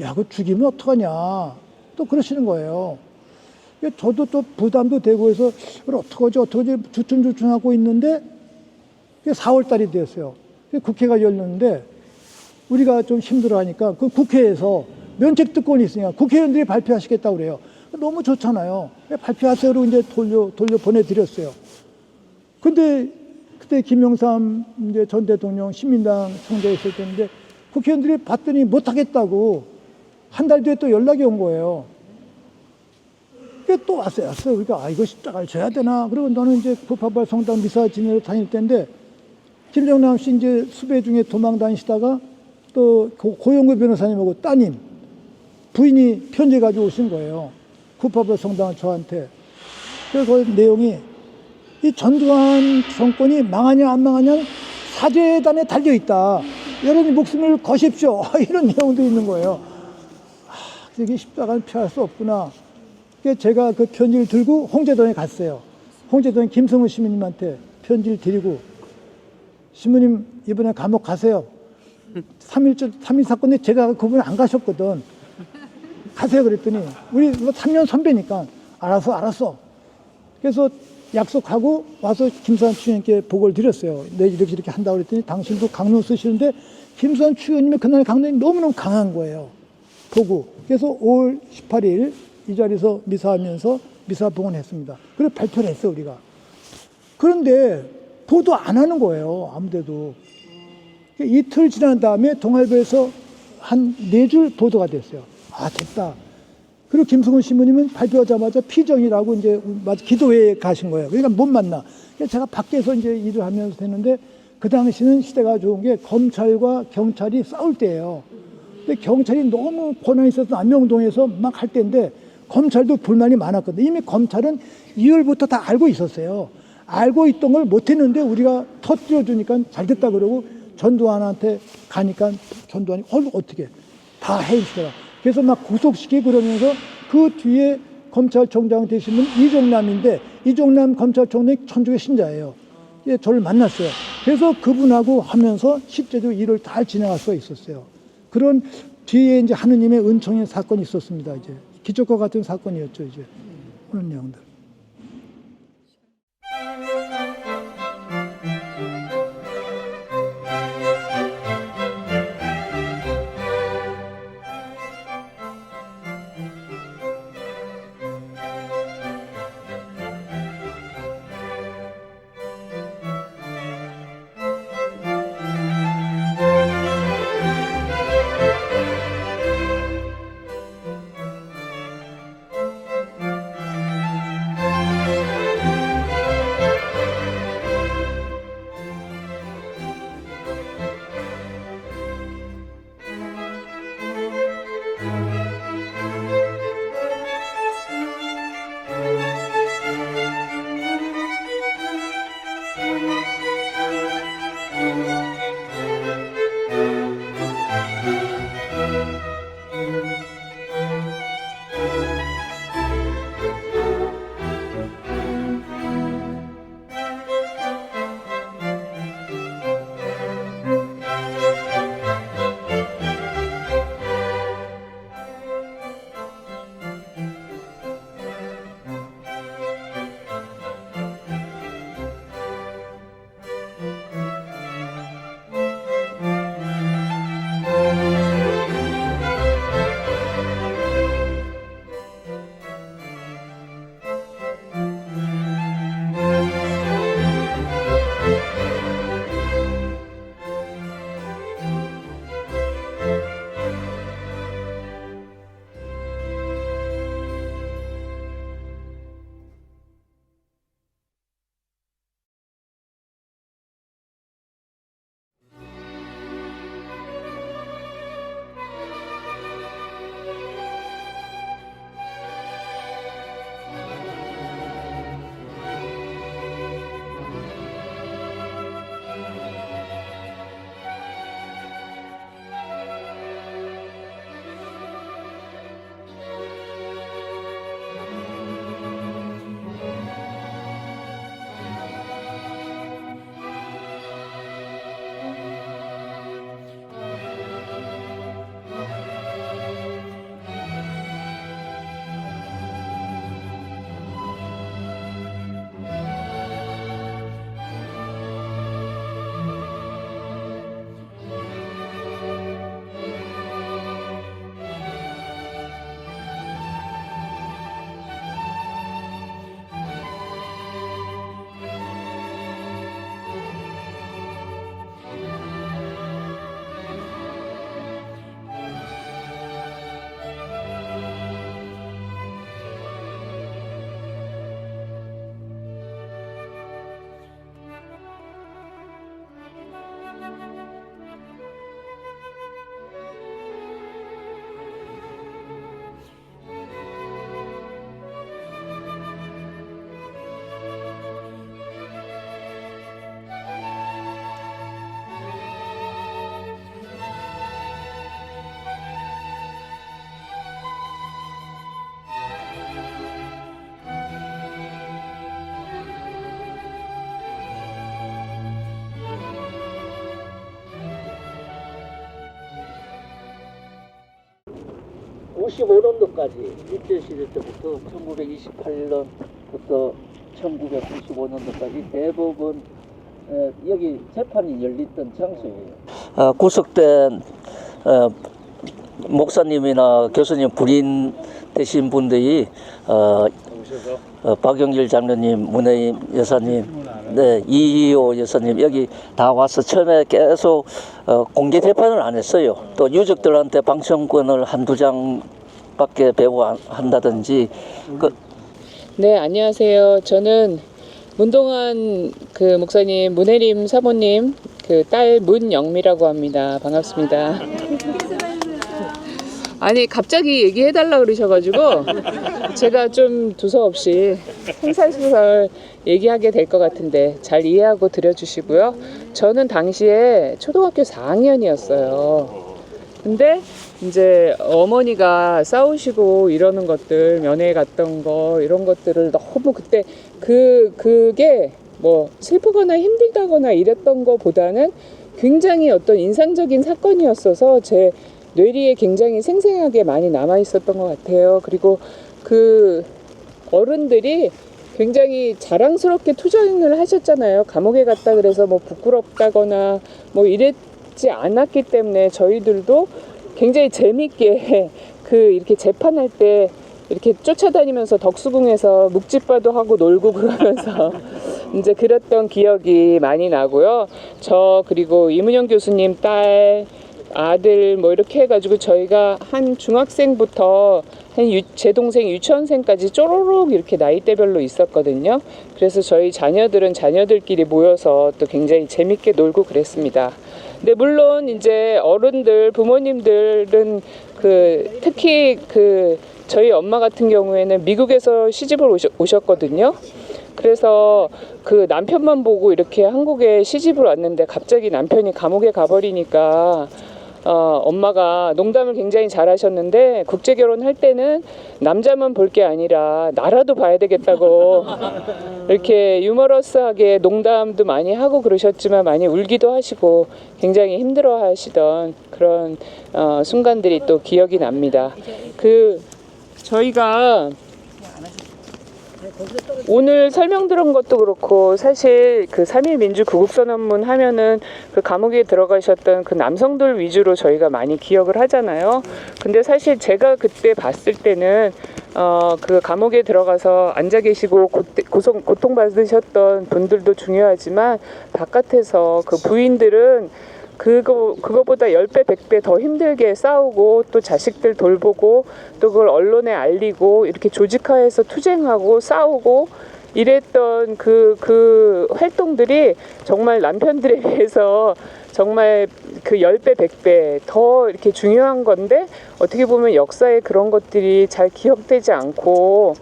야, 그거 죽이면 어떡하냐. 또 그러시는 거예요. 저도 또 부담도 되고 해서 어떡하지 주춤주춤하고 있는데 4월 달이 됐어요. 국회가 열렸는데 우리가 좀 힘들어하니까 그 국회에서 면책특권이 있으니까 국회의원들이 발표하시겠다고 그래요. 너무 좋잖아요. 발표하세요로 이제 돌려 보내드렸어요. 근데 그때 김영삼 이제 전 대통령 신민당 총재 있을 때인데 국회의원들이 봤더니 못하겠다고 한 달 뒤에 또 연락이 온 거예요. 또 왔어요. 그러니까 이거 십자가를 져야 되나? 그리고 너는 이제 구파발 성당 미사 지내러 다닐 때인데 김정남 씨 이제 수배 중에 도망 다니시다가 또 고영구 변호사님하고 따님 부인이 편지 가지고 오신 거예요. 구파발 성당을 저한테. 그래서 그 내용이 이 전두환 정권이 망하냐 안 망하냐 사죄단에 달려 있다. 여러분이 목숨을 거십시오. 이런 내용도 있는 거예요. 이게 십자가는 피할 수 없구나. 그래서 제가 그 편지를 들고 홍제동에 갔어요. 홍제동 김성우 시민님한테 편지를 드리고 시민님 이번에 감옥 가세요. 3.1 사건에 제가 그분이 안 가셨거든. 가세요 그랬더니 우리 3년 선배니까 알았어. 그래서 약속하고 와서 김수환 추의원님께 보고를 드렸어요. 네, 이렇게 한다고 그랬더니 당신도 강론 쓰시는데 김수환 추의원님의 그날 강론이 너무너무 강한 거예요. 보고. 그래서 5월 18일 이 자리에서 미사하면서 미사 봉헌했습니다. 그리고 발표를 했어요, 우리가. 그런데 보도 안 하는 거예요, 아무데도. 이틀 지난 다음에 동아일보에서 한 4줄 보도가 됐어요. 아, 됐다. 그리고 김승훈 신부님은 발표하자마자 피정이라고 이제 기도회에 가신 거예요. 그러니까 못 만나. 그래서 제가 밖에서 이제 일을 하면서 했는데 그 당시는 시대가 좋은 게 검찰과 경찰이 싸울 때예요. 근데 경찰이 너무 권한이 있어서 안명동에서 막 할 때인데 검찰도 불만이 많았거든요. 이미 검찰은 2월부터 다 알고 있었어요. 알고 있던 걸 못했는데 우리가 터뜨려 주니까 잘 됐다 그러고 전두환한테 가니까 전두환이 어떻게 다 해주시더라. 그래서 막 구속시키고 그러면서 그 뒤에 검찰총장 되신 분 이종남인데 이종남 검찰총장이 천주교 신자예요. 예, 저를 만났어요. 그래서 그분하고 하면서 실제로 일을 잘 진행할 수가 있었어요. 그런 뒤에 이제 하느님의 은총의 사건이 있었습니다. 이제 기적과 같은 사건이었죠. 이제 그런 내용들. 95년도까지 일제시대 때부터 1928년부터 1995년도까지 대법원 여기 재판이 열렸던 장소예요. 구속된 목사님이나 교수님 부인 되신 분들이 박영길 장로님, 문혜임 여사님, 네, 이희호 여사님 여기 다 와서 처음에 계속 공개 재판을 안 했어요. 또 유족들한테 방청권을 한두 장밖에 배부한다든지. 네, 안녕하세요. 저는 문동환 그 목사님, 문혜림 사모님 그 딸 문영미라고 합니다. 반갑습니다. 아니 갑자기 얘기해달라 그러셔가지고 제가 좀 두서없이 생살수설 얘기하게 될 것 같은데 잘 이해하고 들어주시고요. 저는 당시에 초등학교 4학년이었어요. 근데 이제 어머니가 싸우시고 이러는 것들, 면회 갔던 거 이런 것들을 너무 그때 그게 뭐 슬프거나 힘들다거나 이랬던 거보다는 굉장히 어떤 인상적인 사건이었어서 제 뇌리에 굉장히 생생하게 많이 남아 있었던 것 같아요. 그리고 그 어른들이 굉장히 자랑스럽게 투정을 하셨잖아요. 감옥에 갔다 그래서 뭐 부끄럽다거나 뭐 이랬지 않았기 때문에 저희들도 굉장히 재밌게 이렇게 재판할 때 이렇게 쫓아다니면서 덕수궁에서 묵찌빠도 하고 놀고 그러면서 이제 그랬던 기억이 많이 나고요. 저 그리고 이문영 교수님 딸 아들 뭐 이렇게 해가지고 저희가 한 중학생부터 제 동생 유치원생까지 쪼로록 이렇게 나이대별로 있었거든요. 그래서 저희 자녀들은 자녀들끼리 모여서 또 굉장히 재밌게 놀고 그랬습니다. 근데 물론 이제 어른들 부모님들은 특히 저희 엄마 같은 경우에는 미국에서 시집을 오셨거든요. 그래서 그 남편만 보고 이렇게 한국에 시집을 왔는데 갑자기 남편이 감옥에 가버리니까 엄마가 농담을 굉장히 잘하셨는데 국제결혼 할 때는 남자만 볼 게 아니라 나라도 봐야 되겠다고 이렇게 유머러스하게 농담도 많이 하고 그러셨지만 많이 울기도 하시고 굉장히 힘들어 하시던 그런 순간들이 또 기억이 납니다. 저희가 오늘 설명 들은 것도 그렇고 사실 그 3.1 민주 구국선언문 하면은 그 감옥에 들어가셨던 그 남성들 위주로 저희가 많이 기억을 하잖아요. 근데 사실 제가 그때 봤을 때는 그 감옥에 들어가서 앉아 계시고 고통받으셨던 분들도 중요하지만 바깥에서 그 부인들은 그거보다 10배, 100배 더 힘들게 싸우고 또 자식들 돌보고 또 그걸 언론에 알리고 이렇게 조직화해서 투쟁하고 싸우고 이랬던 그 활동들이 정말 남편들에 비해서 정말 그 10배, 100배 더 이렇게 중요한 건데 어떻게 보면 역사에 그런 것들이 잘 기억되지 않고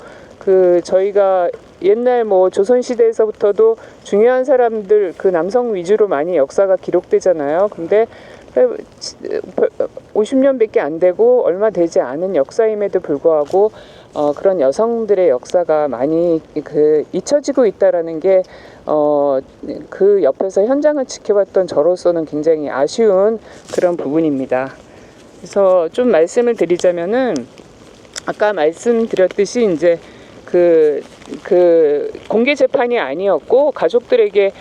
저희가 옛날 뭐 조선시대에서부터도 중요한 사람들 그 남성 위주로 많이 역사가 기록되잖아요. 근데 50년밖에 안 되고 얼마 되지 않은 역사임에도 불구하고 그런 여성들의 역사가 많이 잊혀지고 있다라는 게 그 옆에서 현장을 지켜봤던 저로서는 굉장히 아쉬운 그런 부분입니다. 그래서 좀 말씀을 드리자면은 아까 말씀드렸듯이 이제 공개 재판이 아니었고 가족들에게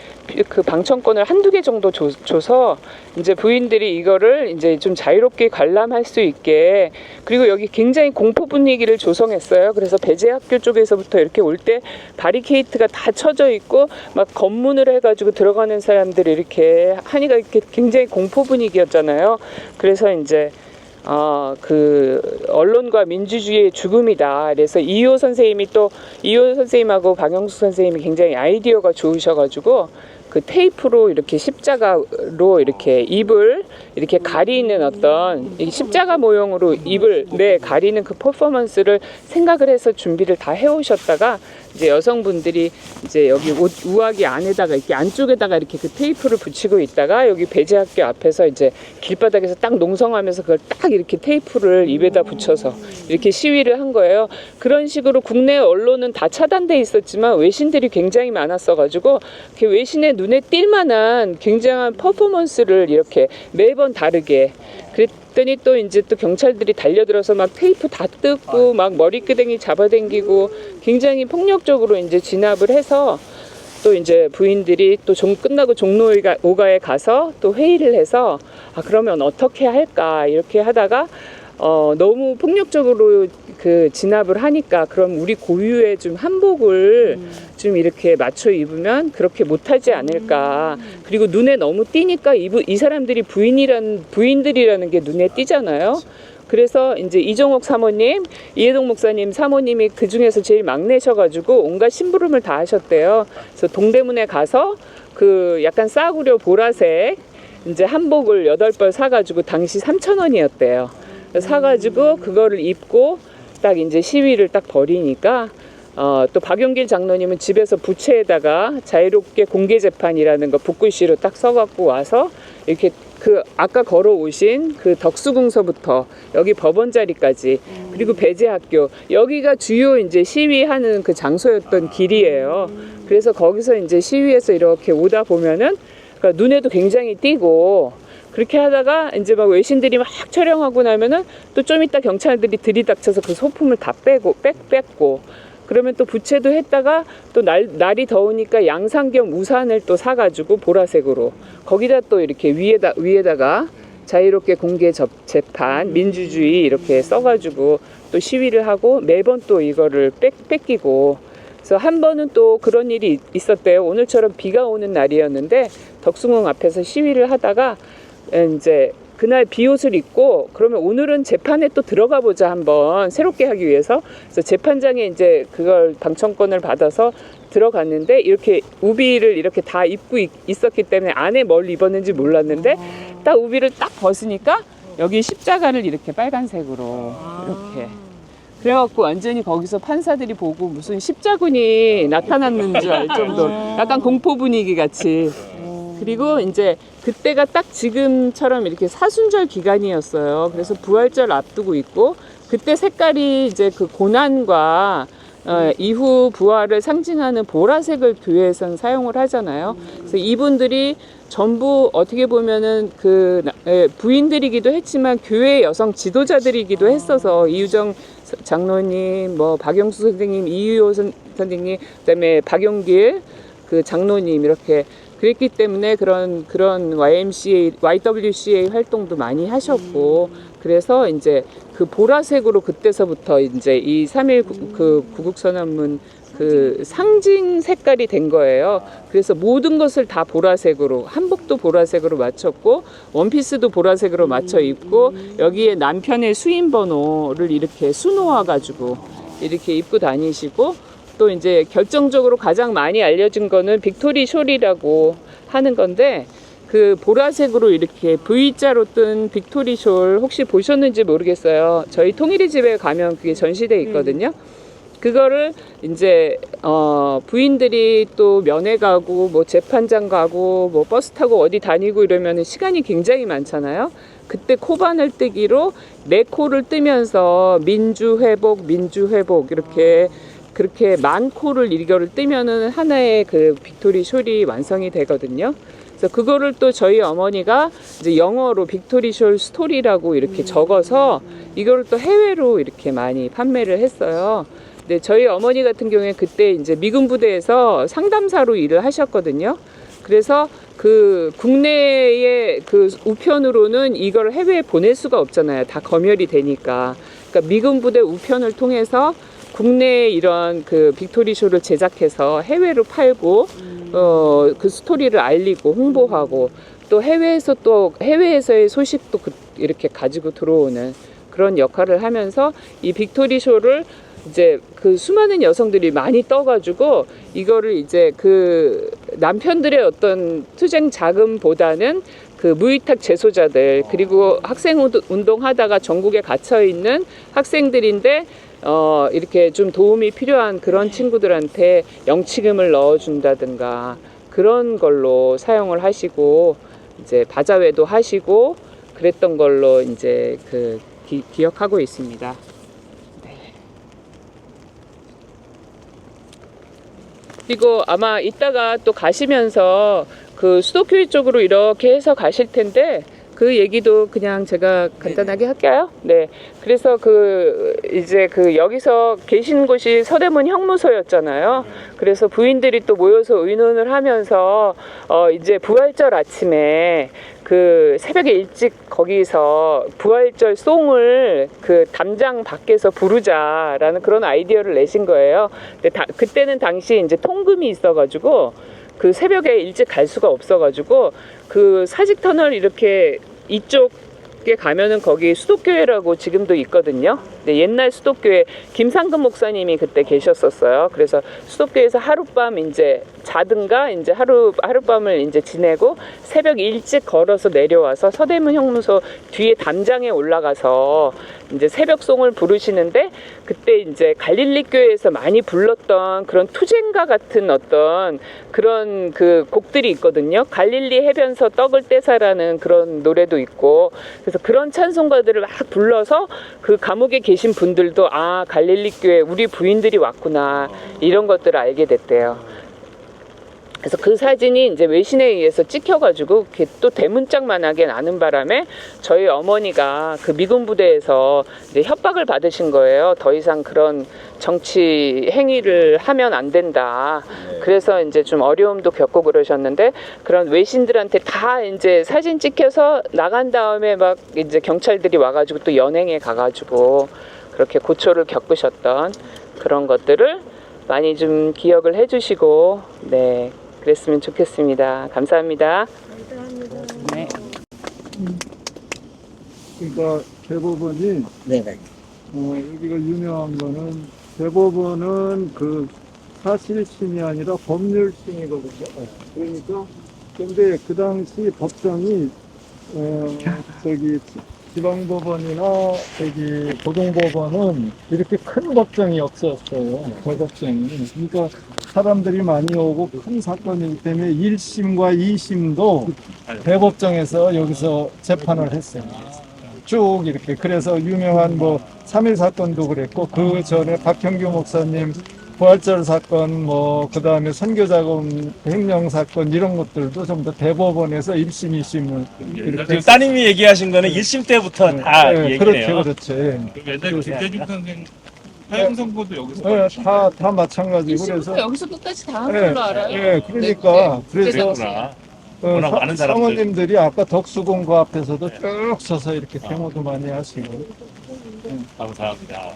그 방청권을 한두 개 정도 줘서 이제 부인들이 이거를 이제 좀 자유롭게 관람할 수 있게 그리고 여기 굉장히 공포 분위기를 조성했어요. 그래서 배제학교 쪽에서부터 이렇게 올 때 바리케이트가 다 쳐져 있고 막 검문을 해가지고 들어가는 사람들이 이렇게 하니까 이렇게 굉장히 공포 분위기였잖아요. 그래서 이제 언론과 민주주의의 죽음이다. 그래서 이호 선생님하고 박영숙 선생님이 굉장히 아이디어가 좋으셔가지고 그 테이프로 이렇게 십자가로 이렇게 입을 이렇게 가리는 어떤 십자가 모형으로 입을 가리는 그 퍼포먼스를 생각을 해서 준비를 다 해오셨다가 이제 여성분들이 이제 여기 우아기 안에다가 이렇게 안쪽에다가 이렇게 그 테이프를 붙이고 있다가 여기 배제학교 앞에서 이제 길바닥에서 딱 농성하면서 그걸 딱 이렇게 테이프를 입에다 붙여서 이렇게 시위를 한 거예요. 그런 식으로 국내 언론은 다 차단돼 있었지만 외신들이 굉장히 많았어가지고 그 외신의 눈에 띌 만한 굉장한 퍼포먼스를 이렇게 매번 다르게 그랬더니 또 이제 또 경찰들이 달려들어서 막 테이프 다 뜯고 막 머리끄댕이 잡아당기고 굉장히 폭력적으로 이제 진압을 해서 또 이제 부인들이 또 끝나고 종로오가에 가서 또 회의를 해서 아 그러면 어떻게 할까 이렇게 하다가 너무 폭력적으로 그 진압을 하니까 그럼 우리 고유의 좀 한복을 좀 이렇게 맞춰 입으면 그렇게 못하지 않을까. 그리고 눈에 너무 띄니까 이 사람들이 부인들이라는 게 눈에 띄잖아요. 그래서 이제 이종옥 사모님, 이해동 목사님 사모님이 그 중에서 제일 막내셔가지고 온갖 심부름을 다 하셨대요. 그래서 동대문에 가서 그 약간 싸구려 보라색 이제 한복을 8벌 사가지고 당시 3,000원이었대요. 사가지고 그거를 입고 딱 이제 시위를 딱 벌이니까 또 박용길 장로님은 집에서 부채에다가 자유롭게 공개 재판이라는 거 붓글씨로 딱 써갖고 와서 이렇게 그 아까 걸어오신 그 덕수궁서부터 여기 법원 자리까지 그리고 배제학교 여기가 주요 이제 시위하는 그 장소였던 길이에요. 그래서 거기서 이제 시위에서 이렇게 오다 보면은 그러니까 눈에도 굉장히 띄고 그렇게 하다가 이제 막 외신들이 막 촬영하고 나면은 또 좀 이따 경찰들이 들이닥쳐서 그 소품을 다 뺐고 그러면 또 부채도 했다가 또 날이 더우니까 양산겸 우산을 또 사가지고 보라색으로 거기다 또 이렇게 위에다가 자유롭게 공개 재판 민주주의 이렇게 써가지고 또 시위를 하고 매번 또 이거를 뺏기고 그래서 한 번은 또 그런 일이 있었대요. 오늘처럼 비가 오는 날이었는데 덕수궁 앞에서 시위를 하다가 이제 그날 비옷을 입고 그러면 오늘은 재판에 또 들어가 보자 한번 새롭게 하기 위해서 그래서 재판장에 이제 그걸 당첨권을 받아서 들어갔는데 이렇게 우비를 이렇게 다 입고 있었기 때문에 안에 뭘 입었는지 몰랐는데 딱 우비를 딱 벗으니까 여기 십자가를 이렇게 빨간색으로 이렇게 그래갖고 완전히 거기서 판사들이 보고 무슨 십자군이 나타났는 줄 알 정도로 약간 공포 분위기 같이 그리고 이제 그때가 딱 지금처럼 이렇게 사순절 기간이었어요. 그래서 부활절 앞두고 있고 그때 색깔이 이제 그 고난과 이후 부활을 상징하는 보라색을 교회에서는 사용을 하잖아요. 그래서 이분들이 전부 어떻게 보면은 그 부인들이기도 했지만 교회 여성 지도자들이기도 했어서 이유정 장로님, 뭐 박영수 선생님, 이유호 선생님, 그다음에 박용길 그 장로님 이렇게 그랬기 때문에 그런 YWCA 활동도 많이 하셨고 그래서 이제 그 보라색으로 그때서부터 이제 이 3.1 그 구국선언문 그 상징 색깔이 된 거예요. 그래서 모든 것을 다 보라색으로 한복도 보라색으로 맞췄고 원피스도 보라색으로 맞춰 입고 여기에 남편의 수인 번호를 이렇게 수놓아 가지고 이렇게 입고 다니시고 또 이제 결정적으로 가장 많이 알려진 거는 빅토리 숄이라고 하는 건데 그 보라색으로 이렇게 V자로 뜬 빅토리 숄 혹시 보셨는지 모르겠어요. 저희 통일의 집에 가면 그게 전시돼 있거든요. 그거를 이제 부인들이 또 면회 가고 뭐 재판장 가고 뭐 버스 타고 어디 다니고 이러면 시간이 굉장히 많잖아요. 그때 코바늘 뜨기로 내 코를 뜨면서 민주회복 이렇게 그렇게 만 코를 이거를 뜨면은 하나의 그 빅토리 숄이 완성이 되거든요. 그래서 그거를 또 저희 어머니가 이제 영어로 빅토리 숄 스토리라고 이렇게 적어서 이거를 또 해외로 이렇게 많이 판매를 했어요. 근데 저희 어머니 같은 경우에 그때 이제 미군 부대에서 상담사로 일을 하셨거든요. 그래서 그 국내의 그 우편으로는 이걸 해외에 보낼 수가 없잖아요. 다 검열이 되니까. 그러니까 미군 부대 우편을 통해서 국내에 이런 그 빅토리 숄을 제작해서 해외로 팔고 그 스토리를 알리고 홍보하고 또 해외에서의 소식도 이렇게 가지고 들어오는 그런 역할을 하면서 이 빅토리 숄을 이제 그 수많은 여성들이 많이 떠가지고 이거를 이제 그 남편들의 어떤 투쟁 자금보다는 그 무위탁 재소자들 그리고 학생 운동하다가 전국에 갇혀 있는 학생들인데 이렇게 좀 도움이 필요한 그런 친구들한테 영치금을 넣어준다든가 그런 걸로 사용을 하시고 이제 바자회도 하시고 그랬던 걸로 이제 그 기억하고 있습니다. 네. 그리고 아마 이따가 또 가시면서 그 수도교회 쪽으로 이렇게 해서 가실 텐데 그 얘기도 그냥 제가 간단하게 할게요. 네. 그래서 이제 여기서 계신 곳이 서대문 형무소였잖아요. 그래서 부인들이 또 모여서 의논을 하면서 이제 부활절 아침에 새벽에 일찍 거기서 부활절 송을 담장 밖에서 부르자라는 그런 아이디어를 내신 거예요. 근데 그때는 당시 이제 통금이 있어가지고 새벽에 일찍 갈 수가 없어가지고 사직터널 이렇게 이쪽에 가면은 거기 수도교회라고 지금도 있거든요. 네, 옛날 수도교회 김상금 목사님이 그때 계셨었어요. 그래서 수도교회에서 하룻밤 이제 자든가 이제 하룻밤을 이제 지내고 새벽 일찍 걸어서 내려와서 서대문 형무소 뒤에 담장에 올라가서 이제 새벽송을 부르시는데 그때 이제 갈릴리 교회에서 많이 불렀던 그런 투쟁가 같은 어떤 그런 곡들이 있거든요. 갈릴리 해변서 떡을 떼사라는 그런 노래도 있고 그래서 그런 찬송가들을 막 불러서 감옥에 계신 분들도 갈릴리 교회 우리 부인들이 왔구나 이런 것들을 알게 됐대요. 그래서 그 사진이 이제 외신에 의해서 찍혀가지고 또 대문짝만하게 나는 바람에 저희 어머니가 미군 부대에서 이제 협박을 받으신 거예요. 더 이상 그런 정치 행위를 하면 안 된다. 그래서 이제 좀 어려움도 겪고 그러셨는데 그런 외신들한테 다 이제 사진 찍혀서 나간 다음에 막 이제 경찰들이 와가지고 또 연행에 가가지고 그렇게 고초를 겪으셨던 그런 것들을 많이 좀 기억을 해주시고 네. 그랬으면 좋겠습니다. 감사합니다. 네. 그러니까 대법원이 네네. 여기가 유명한 거는 대법원은 사실심이 아니라 법률심이거든요. 그러니까 근데 그 당시 법정이 지방법원이나 고등법원은 이렇게 큰 법정이 없었어요. 대법정이. 그러니까 사람들이 많이 오고 큰 사건이기 때문에 1심과 2심도 대법정에서 여기서 재판을 했어요. 쭉 이렇게. 그래서 유명한 3.1 사건도 그랬고 그 전에 박형규 목사님 부활절 사건 그 다음에 선교자금 횡령 사건 이런 것들도 전부 다 대법원에서 1심, 2심을 이렇게 지금 따님이 얘기하신 거는 1심 때부터 다 얘기네요. 그렇죠. 옛날 김대중 선생 사형 선고도 여기서 다 마찬가지고 그래서 여기서 끝까지 다 한 걸로 알아요. 네, 그러니까 그래서 워낙 많은 사람들. 사모님들이 아까 덕수궁고 앞에서도 쭉 서서 이렇게 데모도 많이 하시고. 감사합니다.